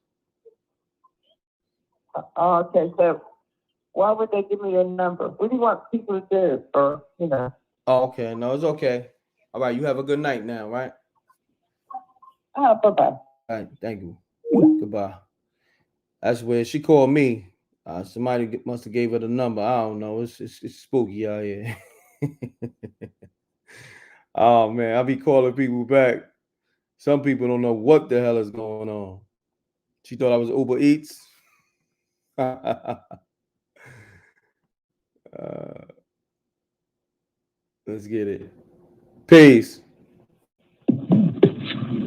Okay, so why would they give me your number? What do you want people to do? Or, you know? Oh, okay. No, it's okay. All right. You have a good night now, right? Bye-bye. All right. Thank you. Goodbye. That's weird. She called me. Somebody must have gave her the number. I don't know. It's spooky out here. Oh, man. I be calling people back. Some people don't know what the hell is going on. She thought I was Uber Eats. Let's get it. Peace.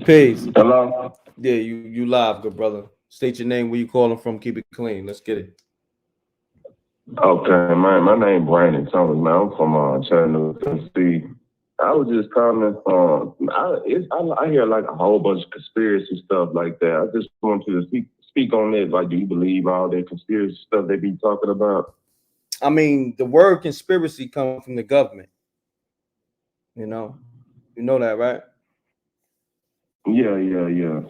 Peace. Hello? Yeah, you live, good brother. State your name, where you calling from, keep it clean. Let's get it. Okay, my name Brandon Thomas, man. I'm from Chattanooga, Tennessee. I was just commenting I hear like a whole bunch of conspiracy stuff like that. I just want you to speak on it. Like, do you believe all that conspiracy stuff they be talking about? I mean, the word conspiracy comes from the government. You know that, right? Yeah.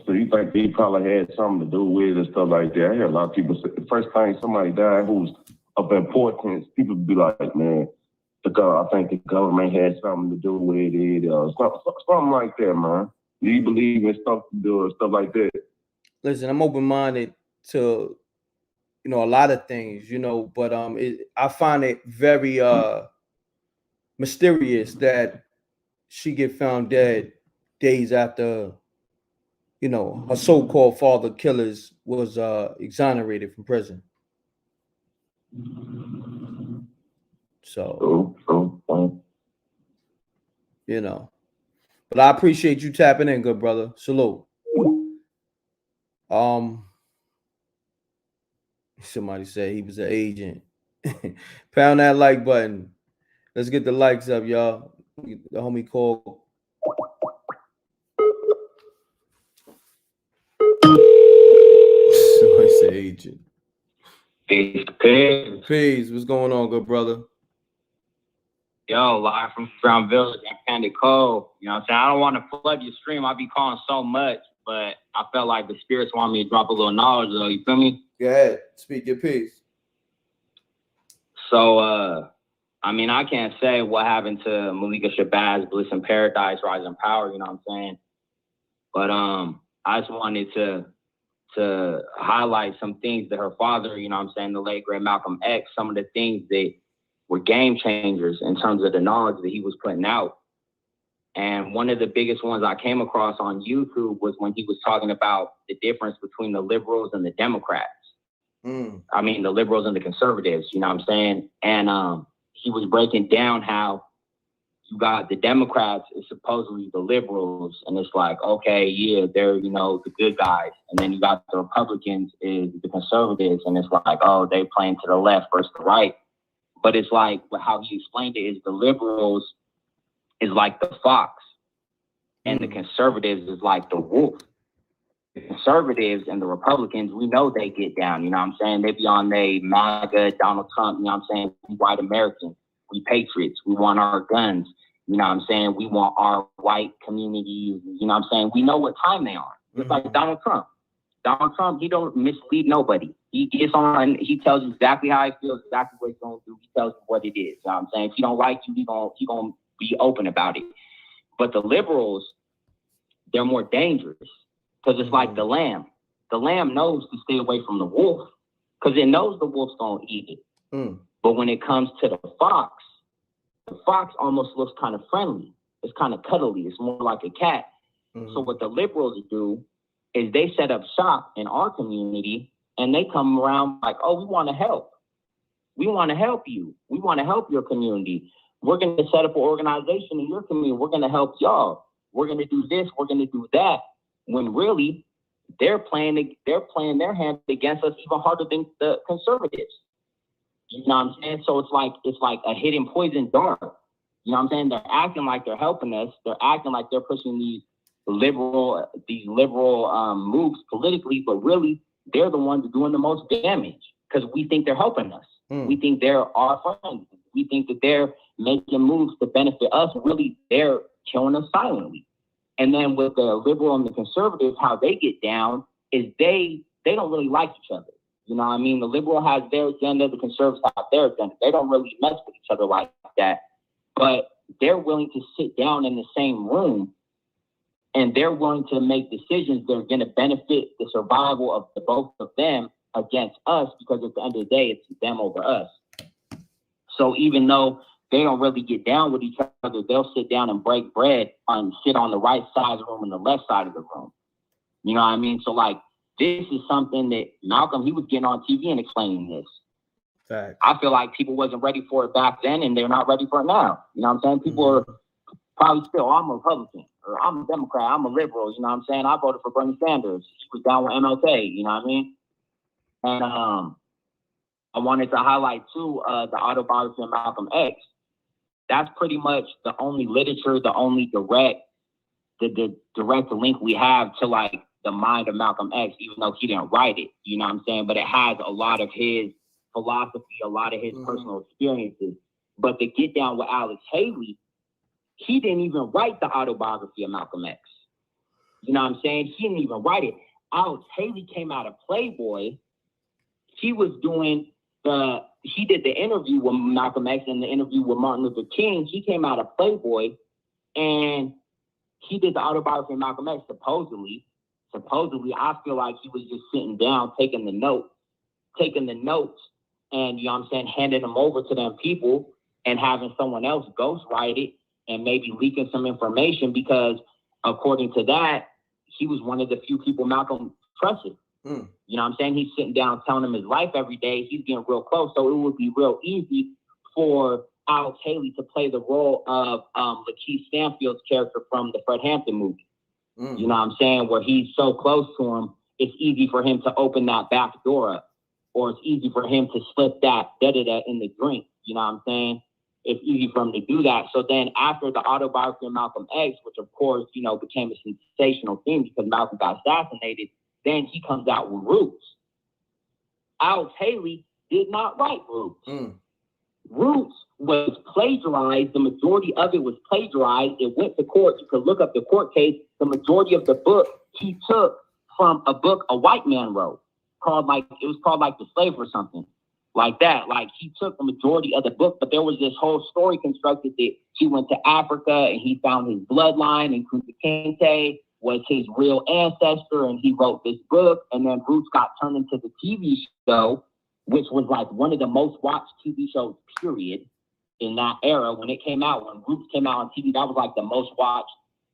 So you think they probably had something to do with it and stuff like that? I hear a lot of people say the first time somebody died who's of importance, people be like, man, I think the government had something to do with it, something like that, man. Do you believe in stuff to do or stuff like that? Listen, I'm open-minded to a lot of things, but I find it very mysterious that she get found dead days after her so-called father killers was exonerated from prison. So but I appreciate you tapping in, good brother. Salute. Somebody said he was an agent. Pound that like button. Let's get the likes up, y'all. The homie called. Somebody said agent. Peace. What's going on, good brother? Yo, live from Ground Village. I'm kind of cold. You know what I'm saying? I don't want to flood your stream. I be calling so much, but I felt like the spirits want me to drop a little knowledge, though. You feel me? Go ahead. Speak your piece. So, I mean, I can't say what happened to Malikah Shabazz, Bliss in Paradise, Rise in Power, you know what I'm saying? But I just wanted to highlight some things that her father, you know what I'm saying, the late great Malcolm X, some of the things that were game changers in terms of the knowledge that he was putting out. And one of the biggest ones I came across on YouTube was when he was talking about the difference between the liberals and the Democrats. I mean, the liberals and the conservatives, you know what I'm saying? And he was breaking down how you got the Democrats is supposedly the liberals, and it's like, okay, yeah, they're, you know, the good guys. And then you got the Republicans is the conservatives, and it's like, oh, they playing to the left versus the right. But it's like, how he explained it is the liberals is like the fox, and the conservatives is like the wolf. The conservatives and the Republicans, we know they get down, you know what I'm saying? They be on they MAGA, Donald Trump, you know what I'm saying? We white Americans, we patriots, we want our guns, you know what I'm saying? We want our white communities, you know what I'm saying? We know what time they are. It's like Donald Trump. Donald Trump, he don't mislead nobody. He gets on, he tells you exactly how he feels, exactly what he's going to do. He tells you what it is, you know what I'm saying? If he don't like you, he gonna be open about it. But the liberals, they're more dangerous. Because it's like the lamb. The lamb knows to stay away from the wolf because it knows the wolf's going to eat it. But when it comes to the fox almost looks kind of friendly. It's kind of cuddly. It's more like a cat. So what the liberals do is they set up shop in our community and they come around like, oh, we want to help. We want to help you. We want to help your community. We're going to set up an organization in your community. We're going to help y'all. We're going to do this. We're going to do that. When really they're playing their hand against us even harder than the conservatives. You know what I'm saying? So it's like a hidden poison dart. You know what I'm saying? They're acting like they're helping us. They're acting like they're pushing these liberal moves politically, but really they're the ones doing the most damage because we think they're helping us. We think they're our friends. We think that they're making moves to benefit us. Really, they're killing us silently. And then with the liberal and the conservatives, how they get down is they don't really like each other. You know what I mean? The liberal has their agenda, the conservatives have their agenda. They don't really mess with each other like that. But they're willing to sit down in the same room and they're willing to make decisions that are going to benefit the survival of the both of them against us, because at the end of the day, it's them over us. So even though they don't really get down with each other, they'll sit down and break bread and sit on the right side of the room and the left side of the room. You know what I mean? So like, this is something that Malcolm, he was getting on TV and explaining this. Fact. I feel like people wasn't ready for it back then and they're not ready for it now. You know what I'm saying? People are probably still, I'm a Republican or I'm a Democrat, I'm a liberal. You know what I'm saying? I voted for Bernie Sanders. He was down with MLK, you know what I mean? And I wanted to highlight too, the autobiography of Malcolm X. That's pretty much the only literature, the only direct link we have to like the mind of Malcolm X, even though he didn't write it, you know what I'm saying? But it has a lot of his philosophy, a lot of his personal experiences. But to get down with Alex Haley, he didn't even write the autobiography of Malcolm X. You know what I'm saying? He didn't even write it. Alex Haley came out of Playboy. He did the interview with Malcolm X and the interview with Martin Luther King. He came out of Playboy and he did the autobiography of Malcolm X, supposedly. I feel like he was just sitting down, taking the notes, and, you know what I'm saying, handing them over to them people and having someone else ghostwrite it and maybe leaking some information because, according to that, he was one of the few people Malcolm trusted. You know what I'm saying? He's sitting down telling him his life every day. He's getting real close. So it would be real easy for Alex Haley to play the role of Lakeith Stanfield's character from the Fred Hampton movie. You know what I'm saying? Where he's so close to him, it's easy for him to open that back door up. Or it's easy for him to slip that in the drink. You know what I'm saying? It's easy for him to do that. So then after the autobiography of Malcolm X, which of course, you know, became a sensational thing because Malcolm got assassinated, then he comes out with Roots. Alex Haley did not write Roots. Roots was plagiarized. The majority of it was plagiarized. It went to court. You could look up the court case. The majority of the book he took from a book a white man wrote called The Slave or something like that. Like he took the majority of the book, but there was this whole story constructed that he went to Africa and he found his bloodline and Kunta Kinte was his real ancestor and he wrote this book. And then Roots got turned into the TV show, which was like one of the most watched TV shows, period, in that era. When it came out, when Roots came out on TV, that was like the most watched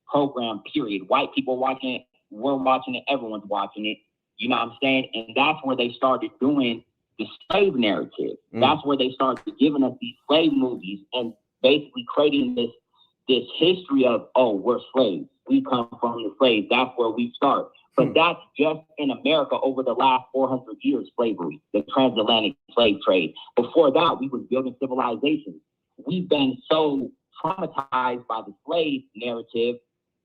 program, period. White people watching it, we're watching it, everyone's watching it. You know what I'm saying? And that's where they started doing the slave narrative. That's where they started giving us these slave movies and basically creating this this history of, oh, we're slaves. We come from the slaves. That's where we start. But that's just in America over the last 400 years, slavery, the transatlantic slave trade. Before that, we were building civilizations. We've been so traumatized by the slave narrative,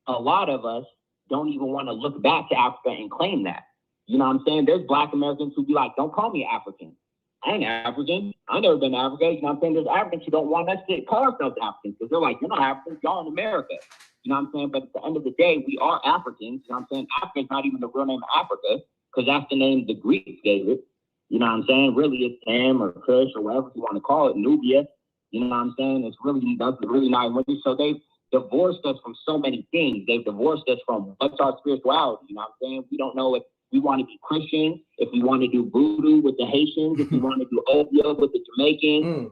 a lot of us don't even want to look back to Africa and claim that. You know what I'm saying? There's Black Americans who be like, don't call me African. I ain't African. I've never been to Africa. You know what I'm saying? There's Africans who don't want us to call ourselves Africans because they're like, you're not Africans, y'all in America. You know what I'm saying? But at the end of the day, we are Africans. You know what I'm saying? Africa is not even the real name of Africa because that's the name the Greeks gave it. You know what I'm saying? Really, it's Ham or Kush or whatever you want to call it, Nubia. You know what I'm saying? It's really, that's really not really. So they've divorced us from so many things. They've divorced us from what's our spirituality. You know what I'm saying? We don't know if we want to be Christian, if we want to do voodoo with the Haitians, if we want to do Obeah with the Jamaicans,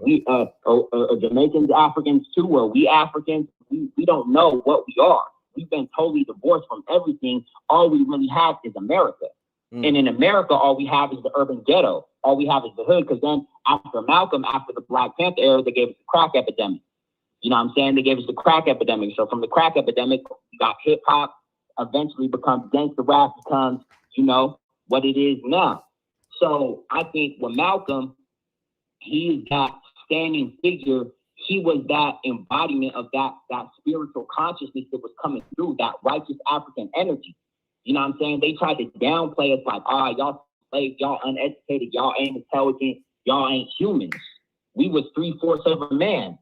or Jamaicans, Africans too, or we Africans, we don't know what we are. We've been totally divorced from everything. All we really have is America. And in America, all we have is the urban ghetto. All we have is the hood, because then after Malcolm, after the Black Panther era, they gave us the crack epidemic. You know what I'm saying? They gave us the crack epidemic. So from the crack epidemic, we got hip hop, eventually becomes gangster rap, becomes, you know, what it is now. So I think with Malcolm, he is that standing figure. He was that embodiment of that spiritual consciousness that was coming through, that righteous African energy. You know what I'm saying? They tried to downplay us like, y'all slaves, y'all uneducated, y'all ain't intelligent, y'all ain't humans. We was 3/4 of a man.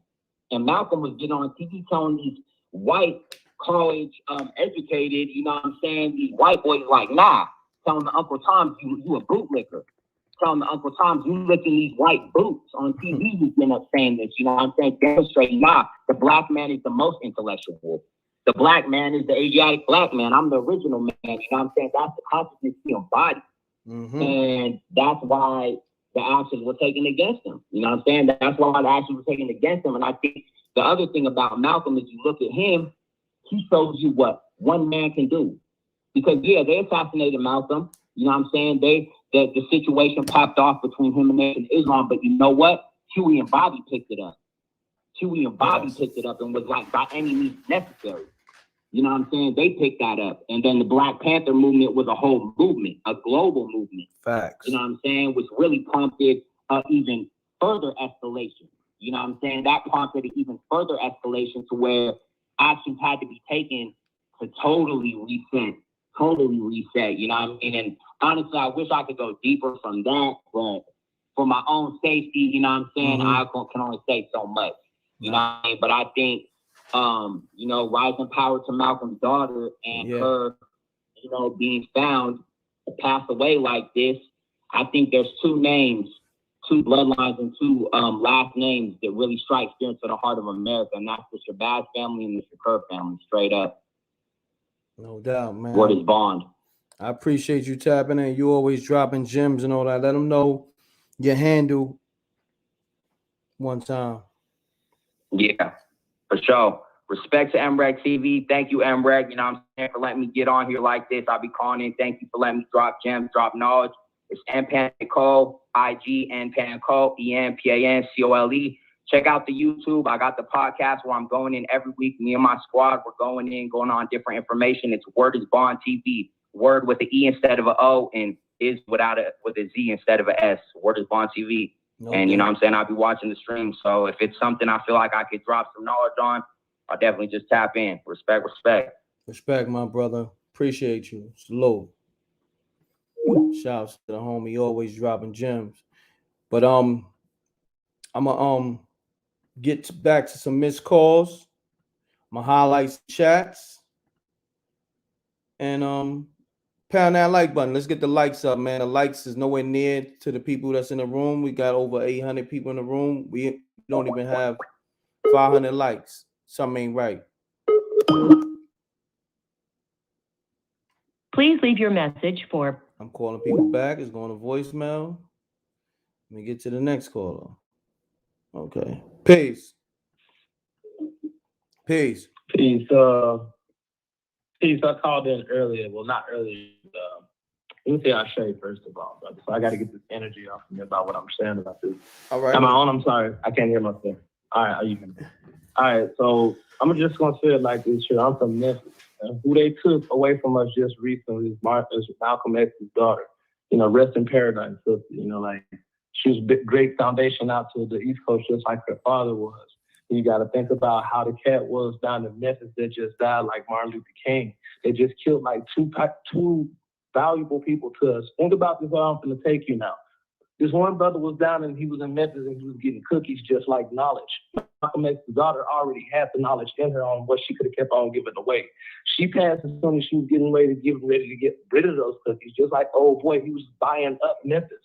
And Malcolm was getting on TV telling these white college educated, you know what I'm saying, these white boys like, nah, telling the Uncle Tom, you a bootlicker. Telling the Uncle Tom, you licking these white boots on TV, you end up saying this, you know what I'm saying, demonstrating, nah, the Black man is the most intellectual. The Black man is the Asiatic Black man. I'm the original man, you know what I'm saying? That's the consciousness he embodied. And that's why the actions were taken against him. You know what I'm saying? That's why the actions were taken against him. And I think the other thing about Malcolm is you look at him, he shows you what one man can do. Because, yeah, they assassinated Malcolm. You know what I'm saying? The situation popped off between him and Islam. But you know what? Huey and Bobby picked it up. Huey and Bobby picked it up and was like, by any means necessary. You know what I'm saying? They picked that up. And then the Black Panther movement was a whole movement, a global movement. Facts. You know what I'm saying? Which really prompted even further escalation. You know what I'm saying? That prompted an even further escalation to where actions had to be taken to totally reset. You know what I mean? And honestly, I wish I could go deeper from that, but for my own safety, you know what I'm saying? I can only say so much. You know what I mean? But I think, you know, rising power to Malcolm's daughter and her, you know, being found to pass away like this. I think there's two names, two bloodlines, and two last names that really strike fear into the heart of America, and that's the Shabazz family and the Shakur family, straight up. No doubt, man. Word is bond. I appreciate you tapping in. You always dropping gems and all that. Let them know your handle one time. Yeah, for sure. Respect to M.Reck TV. Thank you, M.Reck. You know what I'm saying, for letting me get on here like this. I'll be calling in. Thank you for letting me drop gems, drop knowledge. It's MPanCole, IG, NPanCole, ENPANCOLE. Check out the YouTube. I got the podcast where I'm going in every week. Me and my squad, we're going on different information. It's Word is Bond TV. Word with an E instead of an O, and is with a Z instead of an S. Word is Bond TV. And you know what I'm saying? I'll be watching the stream. So if it's something I feel like I could drop some knowledge on, I'll definitely just tap in. Respect. Respect, my brother. Appreciate you. Salute. Shouts to the homie, always dropping gems. But I'm gonna get back to some missed calls, my highlights, chats, and pound that like button. Let's get the likes up, man. The likes is nowhere near to the people that's in the room. We got over 800 people in the room. We don't even have 500 likes. Something ain't right. Please leave your message for... I'm calling people back. It's going to voicemail. Let me get to the next caller. Okay. Peace. Peace. I called in earlier. Well, not earlier. Let me say I say first of all, brother. So I got to get this energy off of me about what I'm saying about this. All right. Am I on? I'm sorry. I can't hear myself. All right. Are you? All right, so I'm just gonna say it like this. Shit, I'm from Memphis, and who they took away from us just recently is Malcolm X's daughter. You know, rest in paradise, sister. You know, like she was a great foundation out to the East Coast, just like her father was. You got to think about how the cat was down in Memphis that just died, like Martin Luther King. They just killed like two valuable people to us. Think about this. How I'm going to take you now. This one brother was down and he was in Memphis and he was getting cookies just like knowledge. Malcolm X's daughter already had the knowledge in her on what she could have kept on giving away. She passed as soon as she was ready to get rid of those cookies, just like old boy, he was buying up Memphis.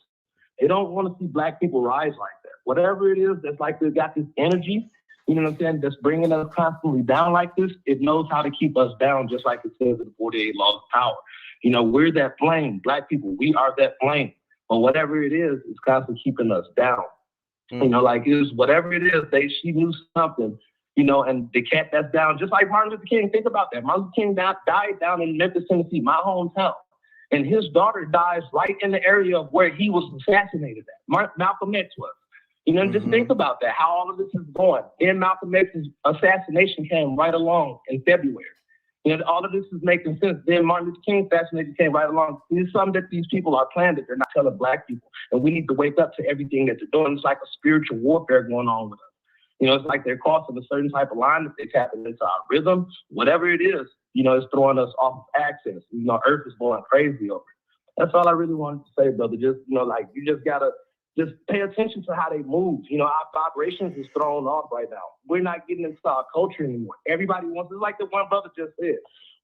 They don't want to see black people rise like that. Whatever it is that's like they got this energy, you know what I'm saying, that's bringing us constantly down like this, it knows how to keep us down, just like it says in the 48 Laws of Power. You know, we're that flame. Black people, we are that flame. But whatever it is, it's constantly keeping us down. You know, like it was whatever it is, she knew something, you know, and the cat that's down, just like Martin Luther King, think about that. Martin Luther King died down in Memphis, Tennessee, my hometown. And his daughter dies right in the area of where he was assassinated at. Malcolm X was. You know, just think about that, how all of this is going. Then Malcolm X's assassination came right along in February. You know, all of this is making sense. Then Martin Luther King assassination came right along. It's something that these people are planning that they're not telling black people. And we need to wake up to everything that they're doing. It's like a spiritual warfare going on with us. You know, it's like they're crossing a certain type of line that they're tapping into our rhythm. Whatever it is, you know, it's throwing us off of access. You know, Earth is going crazy over it. That's all I really wanted to say, brother. Just, you know, like, you just got to just pay attention to how they move. You know, our vibrations is thrown off right now. We're not getting into our culture anymore. Everybody wants, it's like the one brother just said,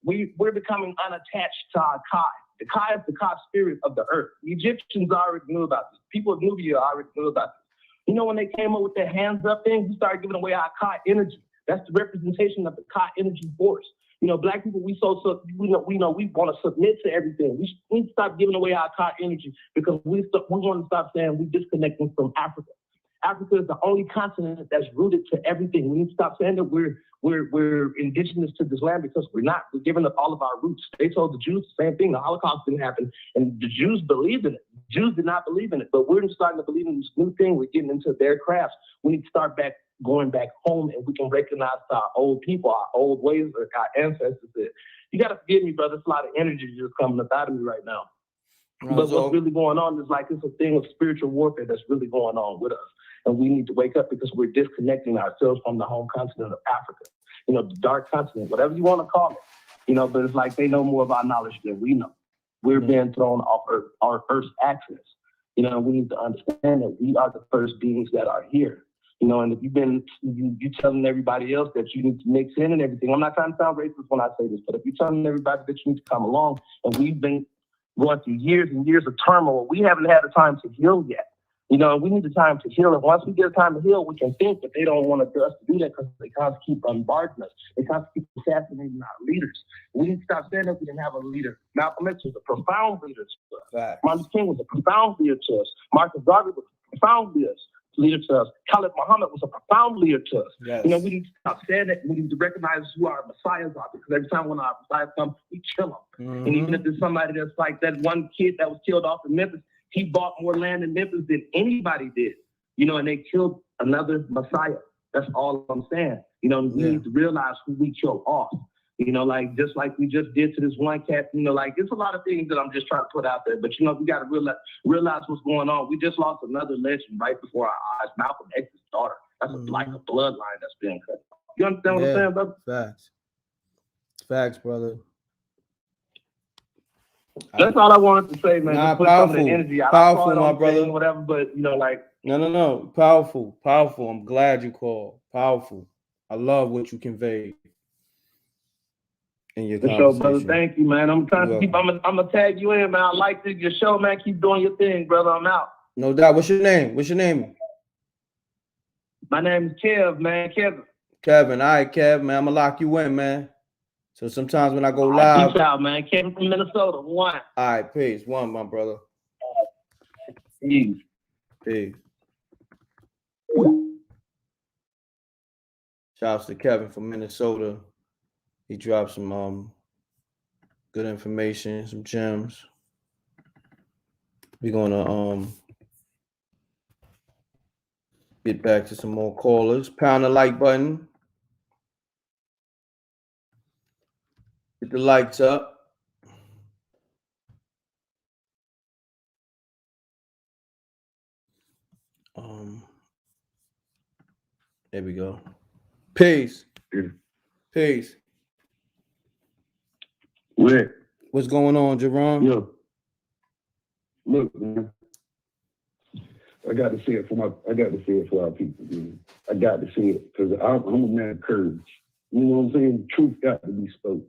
we're becoming unattached to our Kai. The Kai is the Kai spirit of the earth. The Egyptians already knew about this. People of Nubia already knew about this. You know, when they came up with their hands up thing, we started giving away our Kai energy. That's the representation of the Kai energy force. You know, black people, we want to submit to everything. We need to stop giving away our Kai energy because we want to stop saying we're disconnecting from Africa. Africa is the only continent that's rooted to everything. We need to stop saying that we're indigenous to this land because we're not. We're giving up all of our roots. They told the Jews the same thing. The Holocaust didn't happen, and the Jews believed in it. The Jews did not believe in it, but we're starting to believe in this new thing. We're getting into their crafts. We need to start going back home, and we can recognize our old people, our old ways, like our ancestors did. You got to forgive me, brother. It's a lot of energy just coming up out of me right now. But what's really going on is like it's a thing of spiritual warfare that's really going on with us. And we need to wake up because we're disconnecting ourselves from the home continent of Africa. You know, the dark continent, whatever you want to call it. You know, but it's like they know more of our knowledge than we know. We're being thrown off our Earth's axis. You know, we need to understand that we are the first beings that are here. You know, and if you telling everybody else that you need to mix in and everything, I'm not trying to sound racist when I say this, but if you're telling everybody that you need to come along, and we've been going through years and years of turmoil, we haven't had the time to heal yet. You know, we need the time to heal. And once we get the time to heal, we can think, but they don't want us to do that because they constantly keep bombarding us. They constantly keep assassinating our leaders. We need to stop saying that we didn't have a leader. Malcolm X was a profound leader to us. Right. Martin Luther King was a profound leader to us. Marcus Garvey was a profound leader to us. Khalid Muhammad was a profound leader to us. Yes. You know, we need to stop saying that. We need to recognize who our messiahs are because every time when our messiahs come, we kill them. And even if there's somebody that's like that one kid that was killed off in Memphis, he bought more land in Memphis than anybody did, you know, and they killed another Messiah. That's all I'm saying. You know, we need to realize who we kill off. You know, like just like we just did to this one cat, you know, like it's a lot of things that I'm just trying to put out there. But, you know, we got to realize what's going on. We just lost another legend right before our eyes, Malcolm X's daughter. That's like a bloodline that's being cut. You understand what I'm saying, brother? Facts. Facts, brother. That's all I wanted to say, man. Just put some of the energy out. Powerful, my brother. Whatever, but, you know, like. No. Powerful. I'm glad you called. Powerful. I love what you conveyed in your conversation. Brother. Thank you, man. I'm trying to keep. I'm gonna tag you in, man. I like your show, man. Keep doing your thing, brother. I'm out. No doubt. What's your name? My name is Kev, man. Kevin. All right, Kev, man. I'm gonna lock you in, man. So sometimes when I go live, peace out, man. Kevin from Minnesota. One. All right, peace. One, my brother. Peace. Shouts to Kevin from Minnesota. He dropped some good information, some gems. We're gonna get back to some more callers. Pound the like button. Get the lights up. There we go. Peace. Peace. Rick. What's going on, Jerome? Yo. Look, man. I got to see it for our people, man. I got to see it because I'm a man of courage. You know what I'm saying? Truth got to be spoken.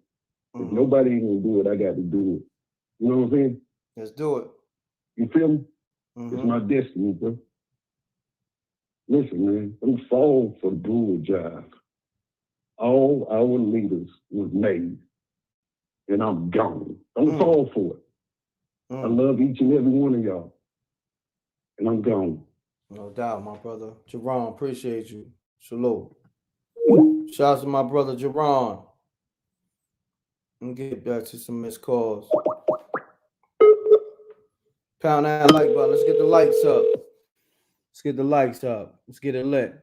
If nobody ain't gonna do it, I got to do it. You know what I'm saying? Let's do it. You feel me? It's my destiny, bro. Listen, man, I'm fall for the brutal job. All our leaders was made, and I'm gone. I'm fall for it. I love each and every one of y'all, and I'm gone. No doubt, my brother. Jerron, appreciate you. Salute. Shouts to my brother Jerron. Let me get back to some missed calls. Pound that like button. Let's get the lights up. Let's get the lights up. Let's get it lit.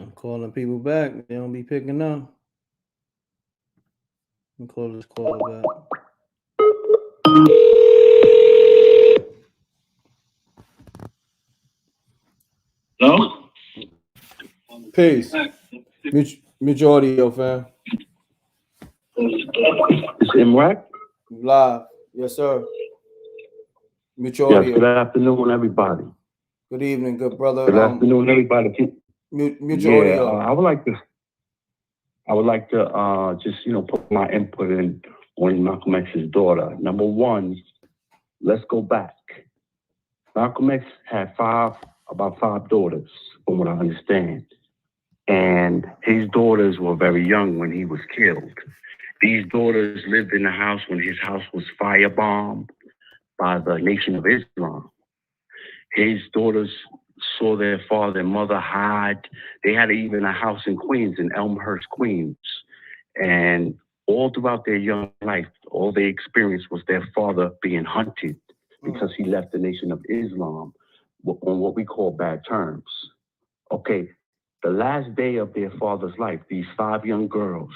I'm calling people back. They don't be picking up. I'm call this caller back. No? Peace. Mute your audio, fam. It's M.Reck? Live. Yes, sir. Mute your audio. Yes, good afternoon, everybody. Good evening, good brother. Good afternoon, everybody. Mute your audio. I would like to just, put my input in on Malcolm X's daughter. Number one, let's go back. Malcolm X had about five daughters, from what I understand. And his daughters were very young when he was killed. These daughters lived in the house when his house was firebombed by the Nation of Islam. His daughters saw their father and mother hide. They had even a house in Queens, in Elmhurst, Queens. And all throughout their young life, all they experienced was their father being hunted because he left the Nation of Islam on what we call bad terms. Okay, the last day of their father's life, these five young girls,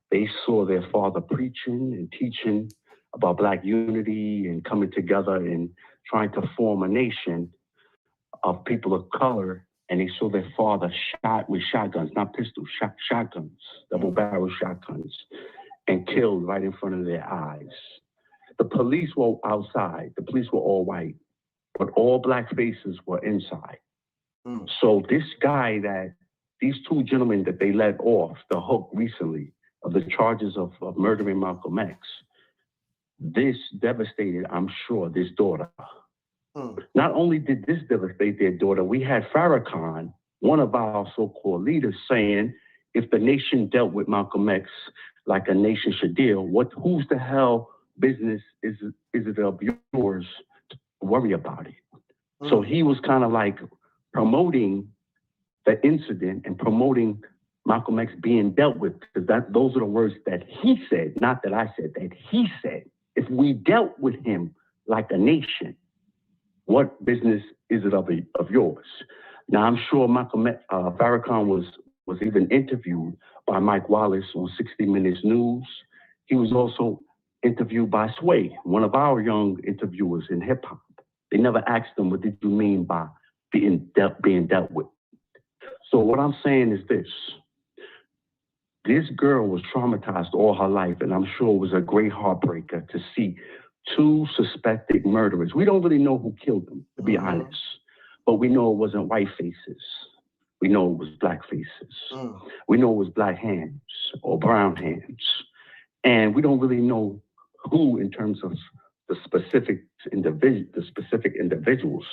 they saw their father preaching and teaching about Black unity and coming together and trying to form a nation of people of color, and they saw their father shot with shotguns, not pistols, shotguns, double-barrel shotguns, and killed right in front of their eyes. The police were outside. The police were all white, but all Black faces were inside. So these two gentlemen that they let off the hook recently of the charges of murdering Malcolm X, this devastated, I'm sure, this daughter. Not only did this devastate their daughter, we had Farrakhan, one of our so-called leaders, saying, if the nation dealt with Malcolm X like a nation should deal, whose the hell business is it of yours to worry about it? So he was kind of like promoting the incident and promoting Malcolm X being dealt with, because those are the words that he said, not that I said, that he said. If we dealt with him like a nation, what business is it of yours? Now, I'm sure Farrakhan was even interviewed by Mike Wallace on 60 Minutes News. He was also interviewed by Sway, one of our young interviewers in hip hop. They never asked him, what did you mean by being dealt with? So what I'm saying is this. This girl was traumatized all her life, and I'm sure it was a great heartbreaker to see two suspected murderers. We don't really know who killed them, to be honest, but we know it wasn't white faces. We know it was Black faces. We know it was Black hands or brown hands. And we don't really know who in terms of the specific individuals.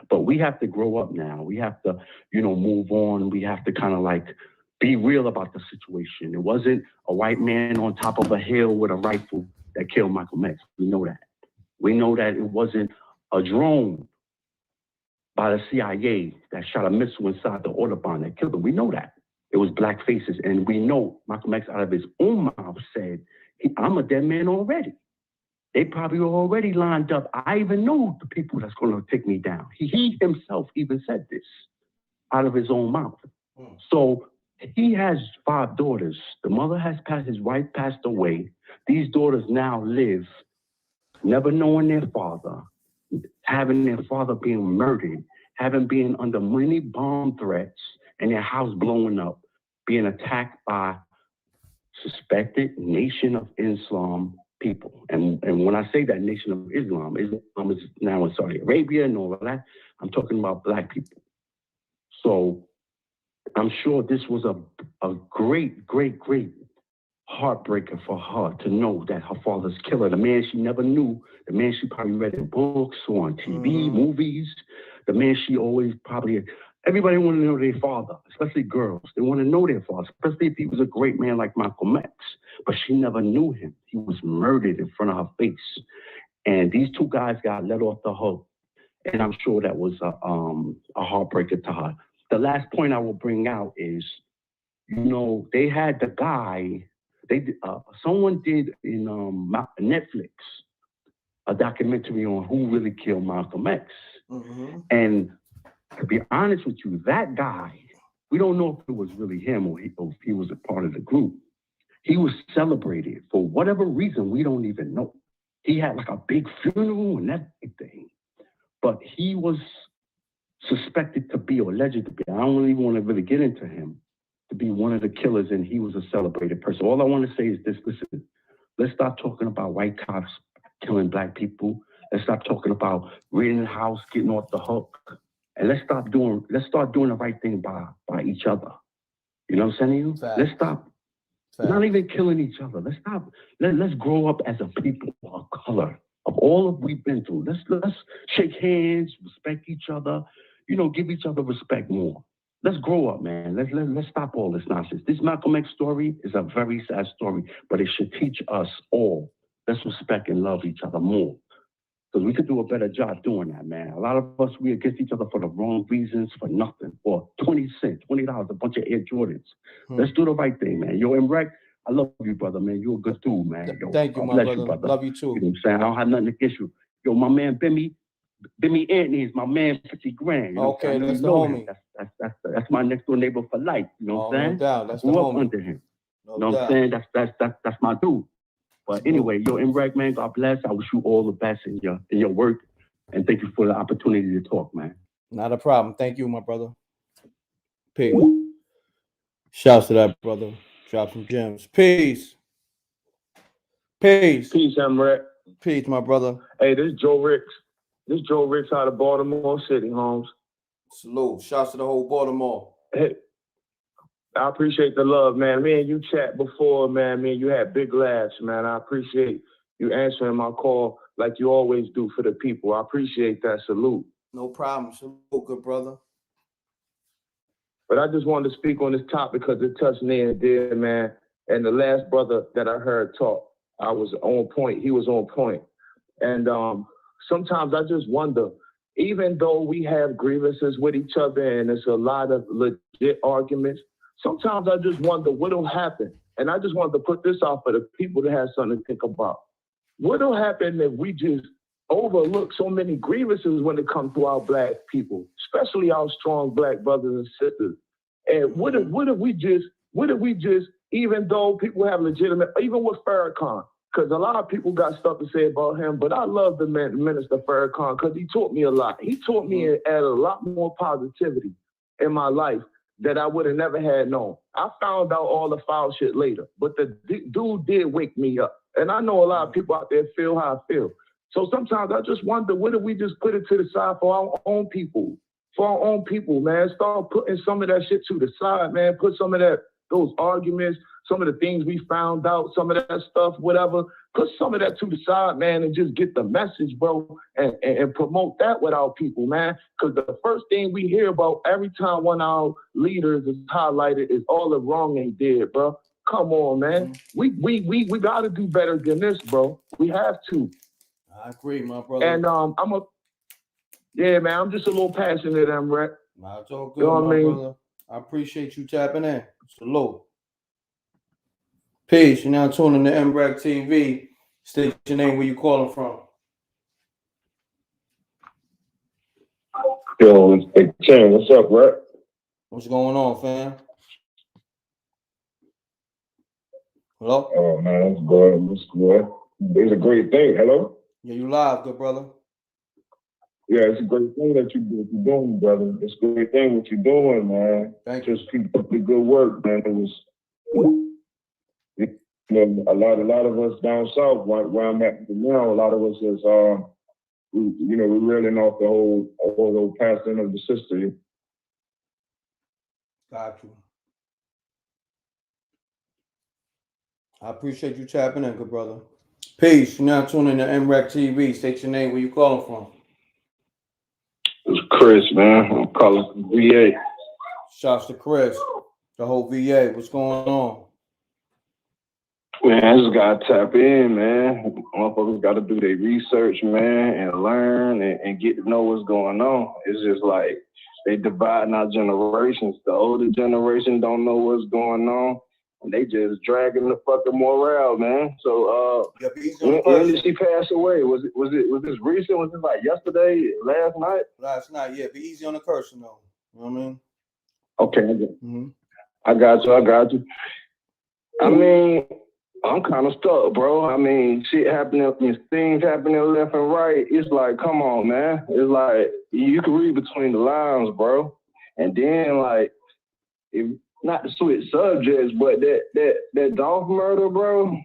But we have to grow up now. We have to, move on. We have to kind of like be real about the situation. It wasn't a white man on top of a hill with a rifle that killed Malcolm X. We know that. We know that it wasn't a drone by the CIA that shot a missile inside the Autobahn that killed him. We know that. It was black faces. And we know Malcolm X out of his own mouth said, I'm a dead man already. They probably were already lined up. I even know the people that's going to take me down. He himself even said this out of his own mouth. So he has 5 daughters. The mother has passed, his wife passed away. These daughters now live never knowing their father, having their father being murdered, having been under many bomb threats and their house blowing up, being attacked by suspected Nation of Islam people. And when I say that Nation of Islam is now in Saudi Arabia and all of that, I'm talking about black people. So I'm sure this was a great, great, great heartbreaker for her to know that her father's killer, the man she never knew, the man she probably read in books or on TV, movies, the man she always probably, everybody want to know their father, especially girls. They want to know their father, especially if he was a great man like Malcolm X, but she never knew him. He was murdered in front of her face. And these 2 guys got let off the hook. And I'm sure that was a heartbreaker to her. The last point I will bring out is, they had the guy, someone did in Netflix a documentary on who really killed Malcolm X. And to be honest with you, that guy, we don't know if it was really him or if he was a part of the group. He was celebrated for whatever reason we don't even know. He had like a big funeral and everything, but he was suspected to be, or alleged to be, I don't even want to really get into him, to be one of the killers, and he was a celebrated person. All I want to say is this, listen, let's stop talking about white cops killing black people. Let's stop talking about Rittenhouse getting off the hook. And let's start doing the right thing by each other. You know what I'm saying? Let's stop not even killing each other. Let's stop. Let's grow up as a people of color. Of all that we've been through, let's shake hands, respect each other, give each other respect more. Let's grow up, man. Let's stop all this nonsense. This Malcolm X story is a very sad story, but it should teach us all. Let's respect and love each other more. Because we could do a better job doing that, man. A lot of us, we against each other for the wrong reasons, for nothing. For 20 cents, $20, a bunch of Air Jordans. Let's do the right thing, man. Yo, M.Reck, I love you, brother, man. You're a good dude, man. Yo, thank you, God my bless brother. You, brother. Love you too. You know what I'm saying? I don't have nothing against you. Yo, my man, Bimmy Anthony is my man, 50 grand. You know okay, that's the homie. That's my next door neighbor for life. You know what I'm saying? No doubt. That's Grew the up homie. under him. You know what I'm saying? That's my dude. But anyway, yo, M.Reck, man, God bless. I wish you all the best in your work. And thank you for the opportunity to talk, man. Not a problem. Thank you, my brother. Peace. Shouts to that brother. Drop some gems. Peace. Peace. Peace, M.Reck. Peace, my brother. Hey, this is Joe Ricks. This is Joe Ricks out of Baltimore City, Holmes. Salute. Shouts to the whole Baltimore. Hey, I appreciate the love, man. Me and you chat before, man. Me and you had big laughs, man. I appreciate you answering my call like you always do for the people. I appreciate that. Salute. No problem. Salute, good brother. But I just wanted to speak on this topic because it touched near and dear, man. And the last brother that I heard talk, I was on point. He was on point. And sometimes I just wonder, even though we have grievances with each other and it's a lot of legit arguments, sometimes I just wonder what'll happen. And I just wanted to put this out for the people that have something to think about. What'll happen if we just overlook so many grievances when it comes to our black people, especially our strong black brothers and sisters? And what if we just, even though people have legitimate, even with Farrakhan, because a lot of people got stuff to say about him, but I love the Minister Farrakhan because he taught me a lot. He taught me to add a lot more positivity in my life that I would have never had known. I found out all the foul shit later, but the dude did wake me up. And I know a lot of people out there feel how I feel. So sometimes I just wonder, what if we just put it to the side for our own people? For our own people, man. Start putting some of that shit to the side, man. Put some of those arguments, some of the things we found out, some of that stuff, whatever. Put some of that to the side, man, and just get the message, bro, and promote that with our people, man. Because the first thing we hear about every time one of our leaders is highlighted is all the wrong they did, bro. Come on, man. We got to do better than this, bro. We have to. I agree, my brother. And Yeah, man, I'm just a little passionate, M.Reck. Nah, it's all good, You know what my I mean? brother. I appreciate you tapping in. Salute. Peace. You're now tuning to M.Reck TV. State your name, where you calling from. Yo, hey, Chen, what's up, Reck? What's going on, fam? Hello? Oh, man, that's good. That's good. It's a great thing. Hello? Yeah, you live, good brother. Yeah, it's a great thing that you're doing, brother. It's a great thing what you're doing, man. Thank you. Just keep up the good work, man. It was, you know, a lot of us down south, where I'm at now, a lot of us is, we're reeling off the whole passing of the sister. Got you. I appreciate you tapping in, good brother. Peace. You're now tuning to M.Reck TV. State your name, where you calling from. It's Chris, man. I'm calling from VA. Shouts to Chris, the whole VA. What's going on? Man, I just gotta tap in, man. Motherfuckers gotta do their research, man, and learn and get to know what's going on. It's just like they dividing our generations. The older generation don't know what's going on, and they just dragging the fucking morale, man. So, when did she pass away? Was this recent? Was it like yesterday, last night? Last night, yeah. Be easy on the cursing, though. You know what I mean? Okay, I got you. I mean, I'm kind of stuck, bro. I mean, shit happening, things happening left and right. It's like, come on, man. It's like, you can read between the lines, bro. And then, like, not to switch subjects, but that Dolph murder, bro.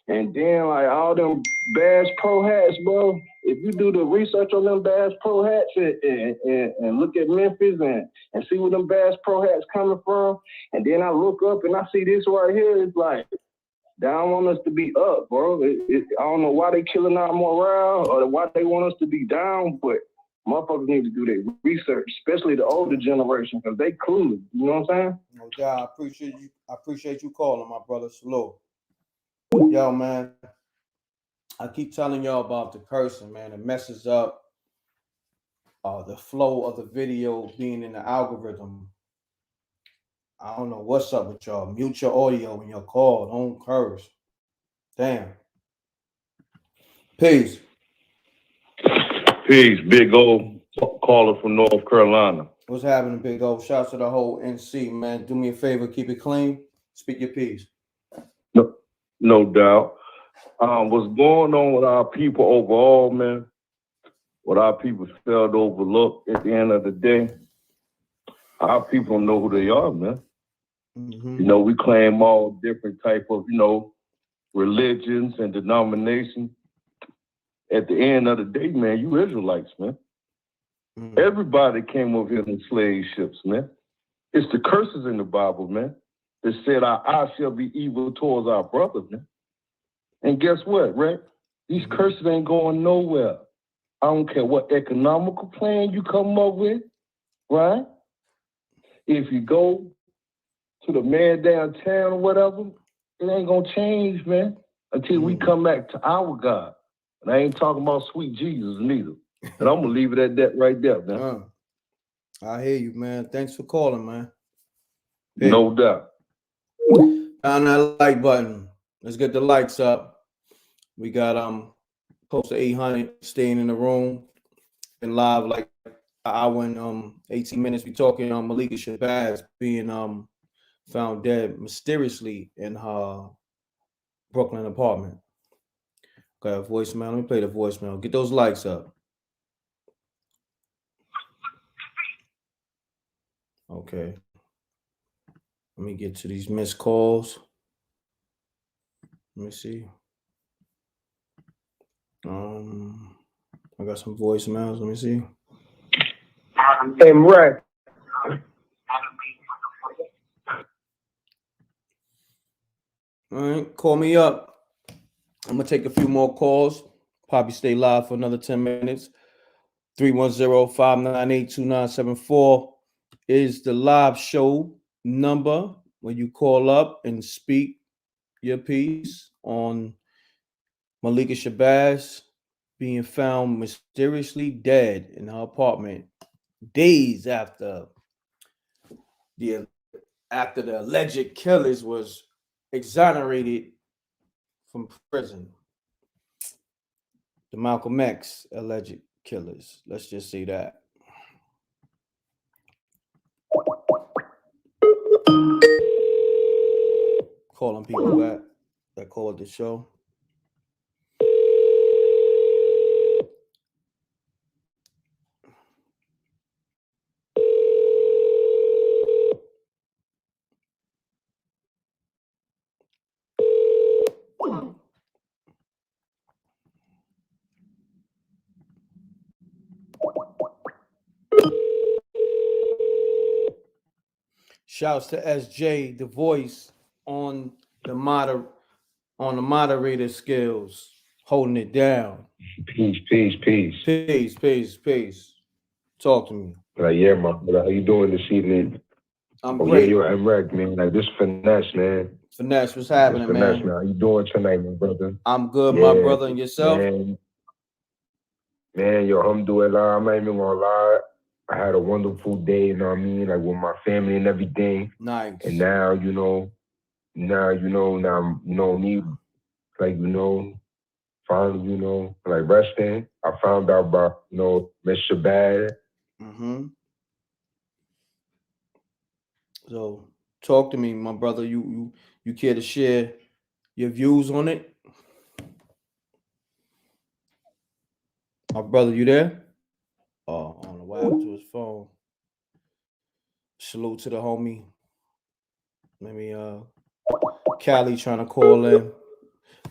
And then, like, all them Bass Pro hats, bro. If you do the research on them Bass Pro hats and look at Memphis and see where them Bass Pro hats coming from, and then I look up and I see this right here, it's like, they don't want us to be up, bro. I don't know why they killing our morale or why they want us to be down, but motherfuckers need to do their research, especially the older generation, because they clueless. You know what I'm saying? No doubt. I appreciate you calling, my brother. Salute. Yo, man. I keep telling y'all about the cursing, man. It messes up the flow of the video being in the algorithm. I don't know what's up with y'all. Mute your audio when you're called. Don't curse. Damn. Peace. Peace, big old caller from North Carolina. What's happening, big old? Shouts to the whole NC, man. Do me a favor, keep it clean. Speak your piece. No doubt. What's going on with our people overall, man? What our people felt overlooked at the end of the day. Our people don't know who they are, man. Mm-hmm. You know, we claim all different type of, religions and denominations. At the end of the day, man, you Israelites, man. Mm-hmm. Everybody came over here in slave ships, man. It's the curses in the Bible, man, that said our eye shall be evil towards our brothers, man. And guess what, right? These curses ain't going nowhere. I don't care what economical plan you come up with, right? If you go to the man downtown or whatever, it ain't gonna change, man, until we come back to our God. And I ain't talking about sweet Jesus neither. And I'm gonna leave it at that right there, man. I hear you, man. Thanks for calling, man. No doubt. On that like button. Let's get the likes up. We got close to 800 staying in the room. Been live like an hour and 18 minutes. We talking on Malikah Shabazz being found dead mysteriously in her Brooklyn apartment. Got a voicemail. Let me play the voicemail. Get those likes up. Okay. Let me get to these missed calls. Let me see. I got some voicemails. Let me see. M.Reck. All right, call me up. I'm gonna take a few more calls. Probably stay live for another 10 minutes. 310-598-2974 is the live show number when you call up and speak your piece on Malikah Shabazz being found mysteriously dead in her apartment days after the alleged killers was exonerated from prison. The Malcolm X alleged killers. Let's just say that. Calling people back that called the show. Shouts to SJ, the voice on the moderator skills, holding it down. Peace, peace, peace. Peace, peace, peace. Talk to me. Like, yeah, my brother, how you doing this evening? I'm great. great. Yeah, you're M.Reck, man. Like, this finesse, man. Finesse, what's happening, finesse, man? How you doing tonight, my brother? I'm good, my brother, and yourself? Man, yo, alhamdulillah, I'm not even gonna lie. I had a wonderful day, you know what I mean? Like, with my family and everything. Nice. And now, me, like, finally, like, resting. I found out about, Miss Shabazz. Mm-hmm. So, talk to me, my brother. You care to share your views on it? My brother, you there? Oh, I don't know what happened to his phone. Salute to the homie. Maybe Cali trying to call in.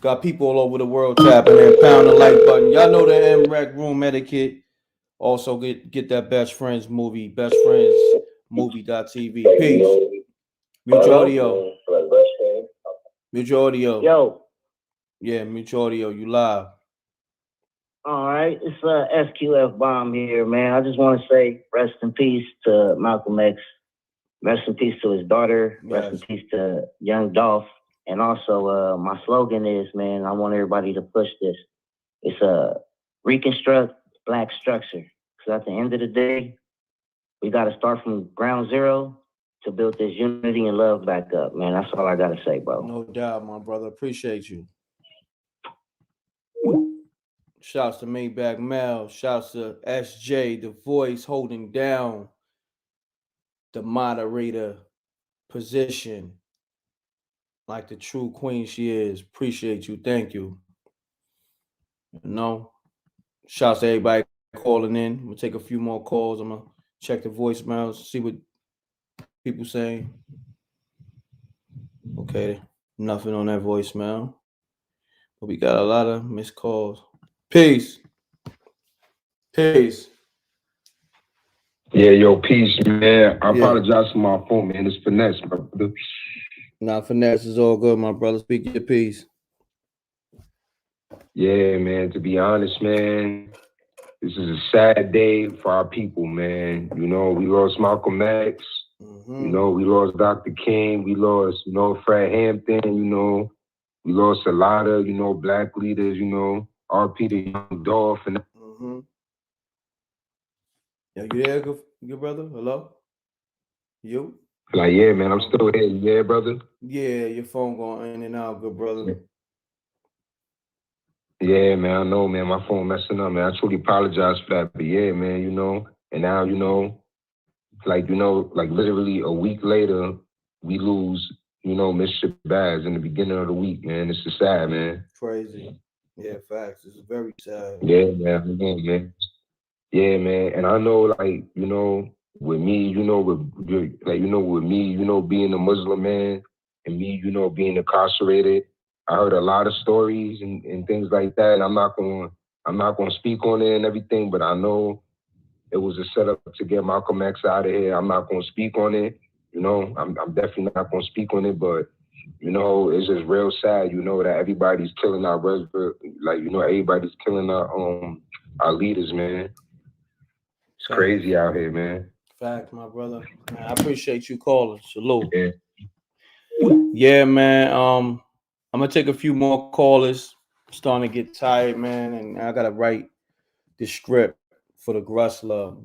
Got people all over the world tapping in, pound the like button. Y'all know the M.Reck room etiquette. Also get that Best Friends movie, bestfriendsmovie.tv. Peace. Mute your audio. Mute your audio. Yo. Yeah, mute your audio. You live. All right, it's SQF Bomb here, man. I just want to say rest in peace to Malcolm X. Rest in peace to his daughter. Rest in peace to young Dolph. And also, my slogan is, man, I want everybody to push this. It's a reconstruct Black structure. Because at the end of the day, we got to start from ground zero to build this unity and love back up, man. That's all I got to say, bro. No doubt, my brother. Appreciate you. Shouts to Maybach Mel. Shouts to SJ, the voice holding down the moderator position like the true queen she is. Appreciate you. Thank you. Shouts to everybody calling in. We'll take a few more calls. I'm going to check the voicemails, see what people saying. Okay, nothing on that voicemail. But we got a lot of missed calls. Peace. Peace. Yeah, yo, peace, man. I apologize for my phone, man. It's finesse, my brother. Nah, finesse is all good, my brother. Speak your piece. Yeah, man. To be honest, man, this is a sad day for our people, man. We lost Malcolm X. We lost Dr. King. We lost, Fred Hampton. We lost a lot of, Black leaders. RP to Young Dolph and. Yeah, you there, good brother? Hello? You? Like, yeah, man, I'm still here. You there, brother? Yeah, your phone going in and out, good brother. Yeah, man, I know, man. My phone messing up, man. I truly apologize for that. But yeah, man, and now, like literally a week later, we lose, Miss Shabazz in the beginning of the week, man. It's just sad, man. Crazy. Yeah, facts. It's very sad. Yeah, man. I know, man. Yeah, man. And I know, like, with me, with me, being a Muslim man and me, being incarcerated, I heard a lot of stories and things like that. And I'm not gonna speak on it and everything, but I know it was a setup to get Malcolm X out of here. I'm not gonna speak on it. I'm definitely not gonna speak on it, but it's just real sad, that everybody's killing our brothers, everybody's killing our leaders, man. It's crazy out here, man. Fact, my brother. Man, I appreciate you calling. Salute. Yeah, man. I'm gonna take a few more callers. starting to get tired, man, and I gotta write the script for the Grustler.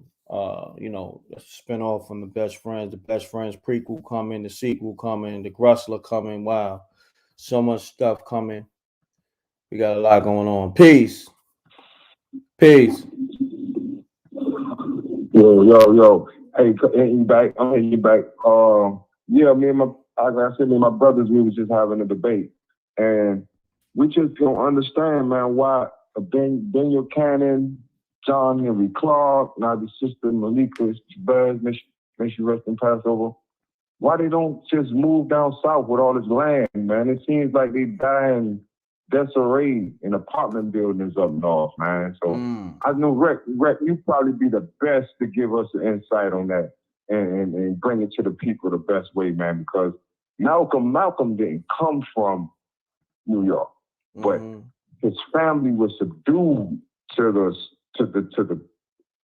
You know, a spinoff from the Best Friends. The Best Friends prequel coming, the sequel coming, the Grustler coming. Wow, so much stuff coming. We got a lot going on. Peace. Peace. Yo. Hey, you back? I'm hitting you back. Yeah, like I said, me and my brothers, we was just having a debate, and we just don't understand, man, why Daniel Cannon, John Henry Clark, now the sister Malikah Shabazz, may she rest in Passover. Why they don't just move down south with all this land, man? It seems like they die in disarray in apartment buildings up north, man. So I know, Reck, you probably be the best to give us an insight on that and bring it to the people the best way, man, because Malcolm didn't come from New York, but his family was subdued to the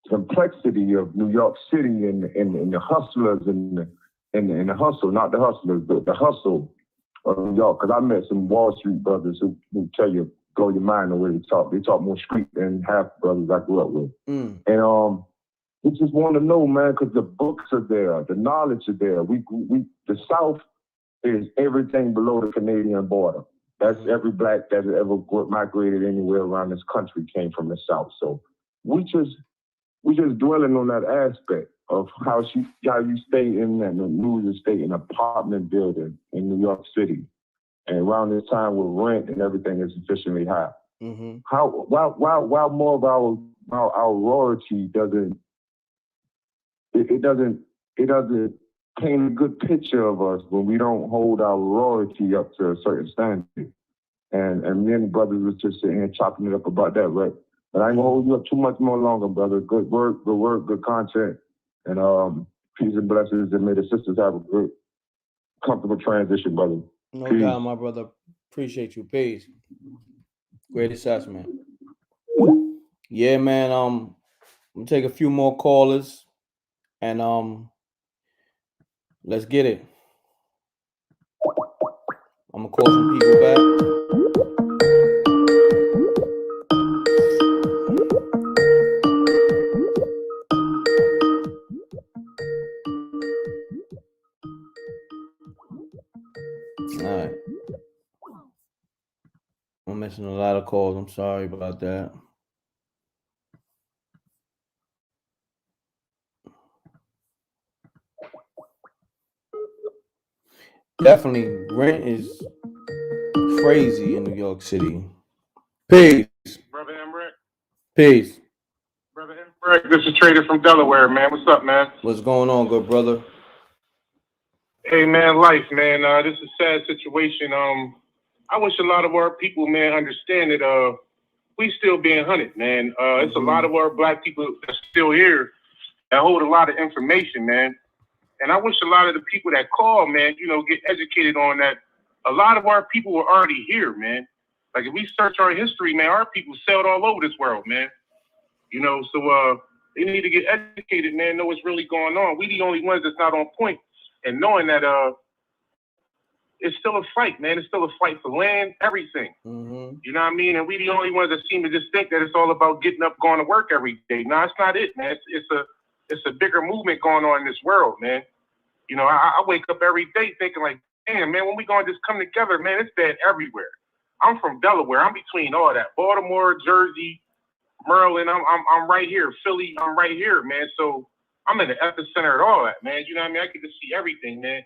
complexity of New York City and the hustlers and the hustle, not the hustlers, but the hustle of New York. Because I met some Wall Street brothers who tell you, blow your mind the way they talk. They talk more street than half brothers I grew up with. And we just want to know, man, because the books are there, the knowledge is there. The South is everything below the Canadian border. That's every black that ever migrated anywhere around this country came from the South. So we just dwelling on that aspect of how you stay in that news stay in an apartment building in New York City, and around this time with rent and everything is sufficiently high. Why more of our royalty doesn't paint a good picture of us when we don't hold our royalty up to a certain standard. And me and the brothers was just sitting here chopping it up about that, right? But I ain't gonna hold you up too much more longer, brother. Good work, good content. And peace and blessings, and may the sisters have a good, comfortable transition, brother. No doubt, my brother. Appreciate you. Peace. Great assessment. Yeah, man. I'm gonna take a few more callers, and let's get it. I'm gonna call some people back. All right. I'm missing a lot of calls. I'm sorry about that. Definitely, rent is crazy in New York City. Peace. Brother M.Reck. Peace. Brother M.Reck, this is Trader from Delaware, man. What's up, man? What's going on, good brother? Hey, man, life, man. This is a sad situation. I wish a lot of our people, man, understand that we still being hunted, man. It's a lot of our black people that's still here that hold a lot of information, man. And I wish a lot of the people that call, man, get educated on that. A lot of our people were already here, man. Like, if we search our history, man, our people sailed all over this world, man. So they need to get educated, man, know what's really going on. We the only ones that's not on point. And knowing that it's still a fight, man. It's still a fight for land, everything. You know what I mean? And we the only ones that seem to just think that it's all about getting up, going to work every day. No, it's not it, man. It's a bigger movement going on in this world, man. I wake up every day thinking like, damn, man, when we gonna just come together, man, it's bad everywhere. I'm from Delaware. I'm between all that. Baltimore, Jersey, Maryland, I'm right here. Philly, I'm right here, man. So I'm in the epicenter of all that, man. You know what I mean? I get to see everything, man.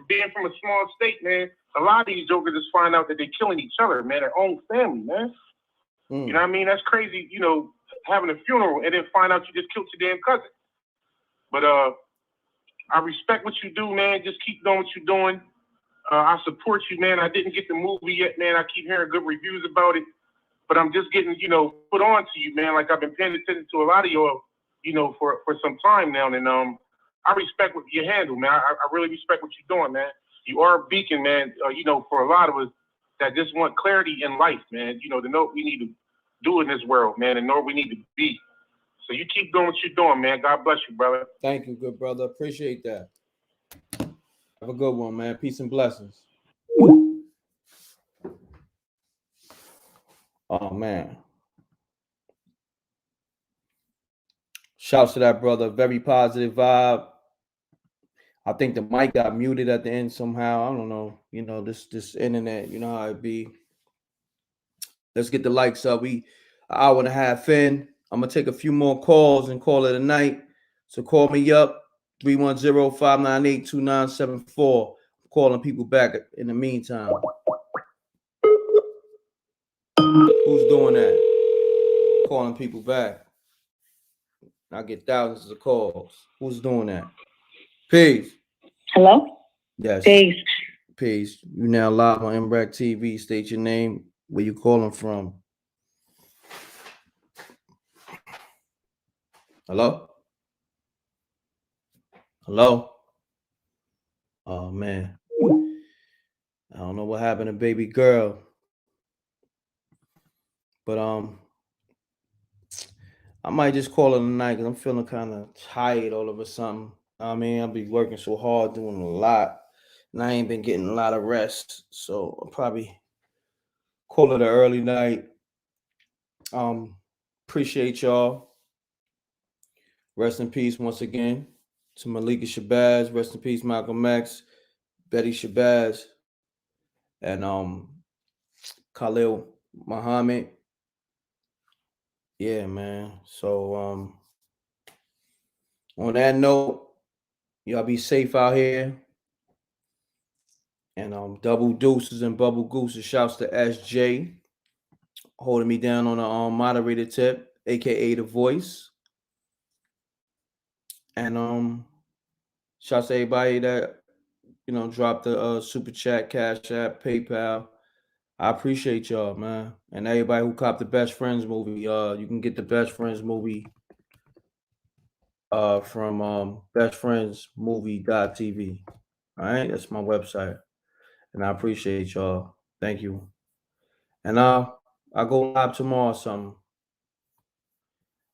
Being from a small state, man, a lot of these jokers just find out that they're killing each other, man, their own family, man. You know what I mean? That's crazy, having a funeral and then find out you just killed your damn cousin. But I respect what you do, man. Just keep doing what you're doing. I support you, man. I didn't get the movie yet, man. I keep hearing good reviews about it. But I'm just getting, put on to you, man. Like, I've been paying attention to a lot of y'all, for some time now. And I respect what you handle, man. I really respect what you're doing, man. You are a beacon, man, for a lot of us that just want clarity in life, man. To know what we need to do in this world, man, and know where we need to be. So you keep doing what you're doing, man. God bless you, brother. Thank you, good brother. Appreciate that. Have a good one, man. Peace and blessings. Oh man. Shouts to that brother. Very positive vibe. I think the mic got muted at the end somehow. I don't know. You know, this internet, you know how it be. Let's get the likes up. We an hour and a half in. I'm gonna take a few more calls and call it a night. So call me up, 310-598-2974. I'm calling people back in the meantime. Who's doing that? Calling people back. I get thousands of calls. Who's doing that? Peace. Hello? Yes. Peace. Peace. You now live on M.Reck TV. State your name. Where you calling from? Hello? Hello? Oh man. I don't know what happened to baby girl. But I might just call it a night because I'm feeling kind of tired all of a sudden. I mean, I'll be working so hard, doing a lot, and I ain't been getting a lot of rest. So I'll probably call it an early night. Appreciate y'all. Rest in peace once again to Malikah Shabazz. Rest in peace, Malcolm X, Betty Shabazz, and Khalil Muhammad. Yeah, man. So on that note, y'all be safe out here. And double deuces and bubble gooses. Shouts to SJ holding me down on a moderator tip, aka the voice. And shouts to everybody that dropped the super chat, Cash App, PayPal. I appreciate y'all, man. And everybody who copped the Best Friends movie. You can get the Best Friends movie from bestfriendsmovie.tv. All right, that's my website. And I appreciate y'all. Thank you. And I'll go live tomorrow or something.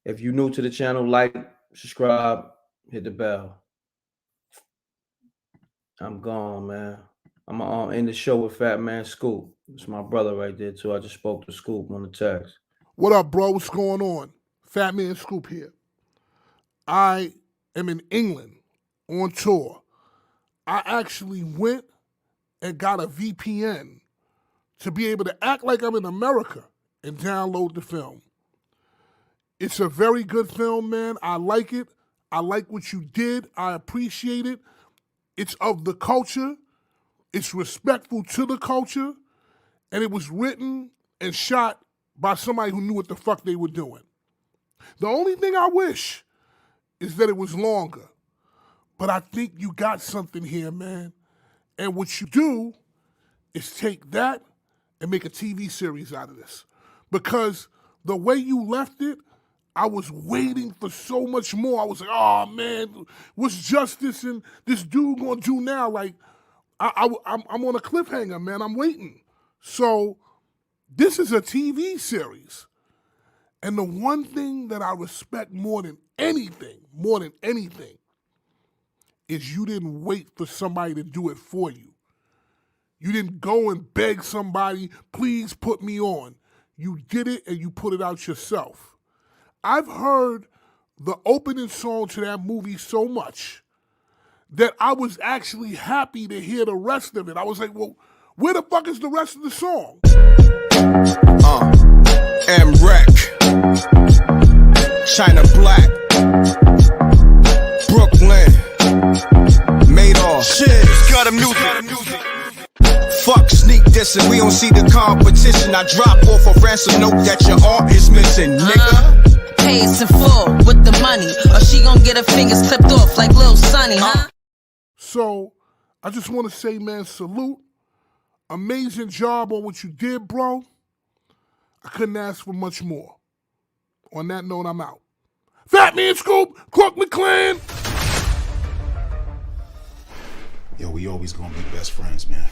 If you're new to the channel, like, subscribe, hit the bell. I'm gone, man. I'm gonna end the show with Fat Man Scoop. It's my brother right there, too. I just spoke to Scoop on the text. What up, bro? What's going on? Fat Man Scoop here. I am in England on tour. I actually went and got a VPN to be able to act like I'm in America and download the film. It's a very good film, man. I like it. I like what you did. I appreciate it. It's of the culture. It's respectful to the culture. And it was written and shot by somebody who knew what the fuck they were doing. The only thing I wish is that it was longer. But I think you got something here, man. And what you do is take that and make a TV series out of this. Because the way you left it, I was waiting for so much more. I was like, oh man, what's justice and this dude gonna do now? Like, I'm on a cliffhanger, man. I'm waiting. So this is a TV series. And the one thing that I respect more than anything, is you didn't wait for somebody to do it for you. You didn't go and beg somebody, please put me on. You did it and you put it out yourself. I've heard the opening song to that movie so much that I was actually happy to hear the rest of it. I was like, well, where the fuck is the rest of the song? M.Reck, China Black, Brooklyn, Madoff. Shit, got him music. Fuck sneak dissing, we don't see the competition. I drop off a ransom note that your art is missing, nigga. Pays in full with the money, or she gon' get her fingers clipped off like Lil Sonny, huh? So, I just want to say, man, salute. Amazing job on what you did, bro. I couldn't ask for much more. On that note, I'm out. Fat Man Scoop, Crook McClan. Yo, we always gonna be best friends, man.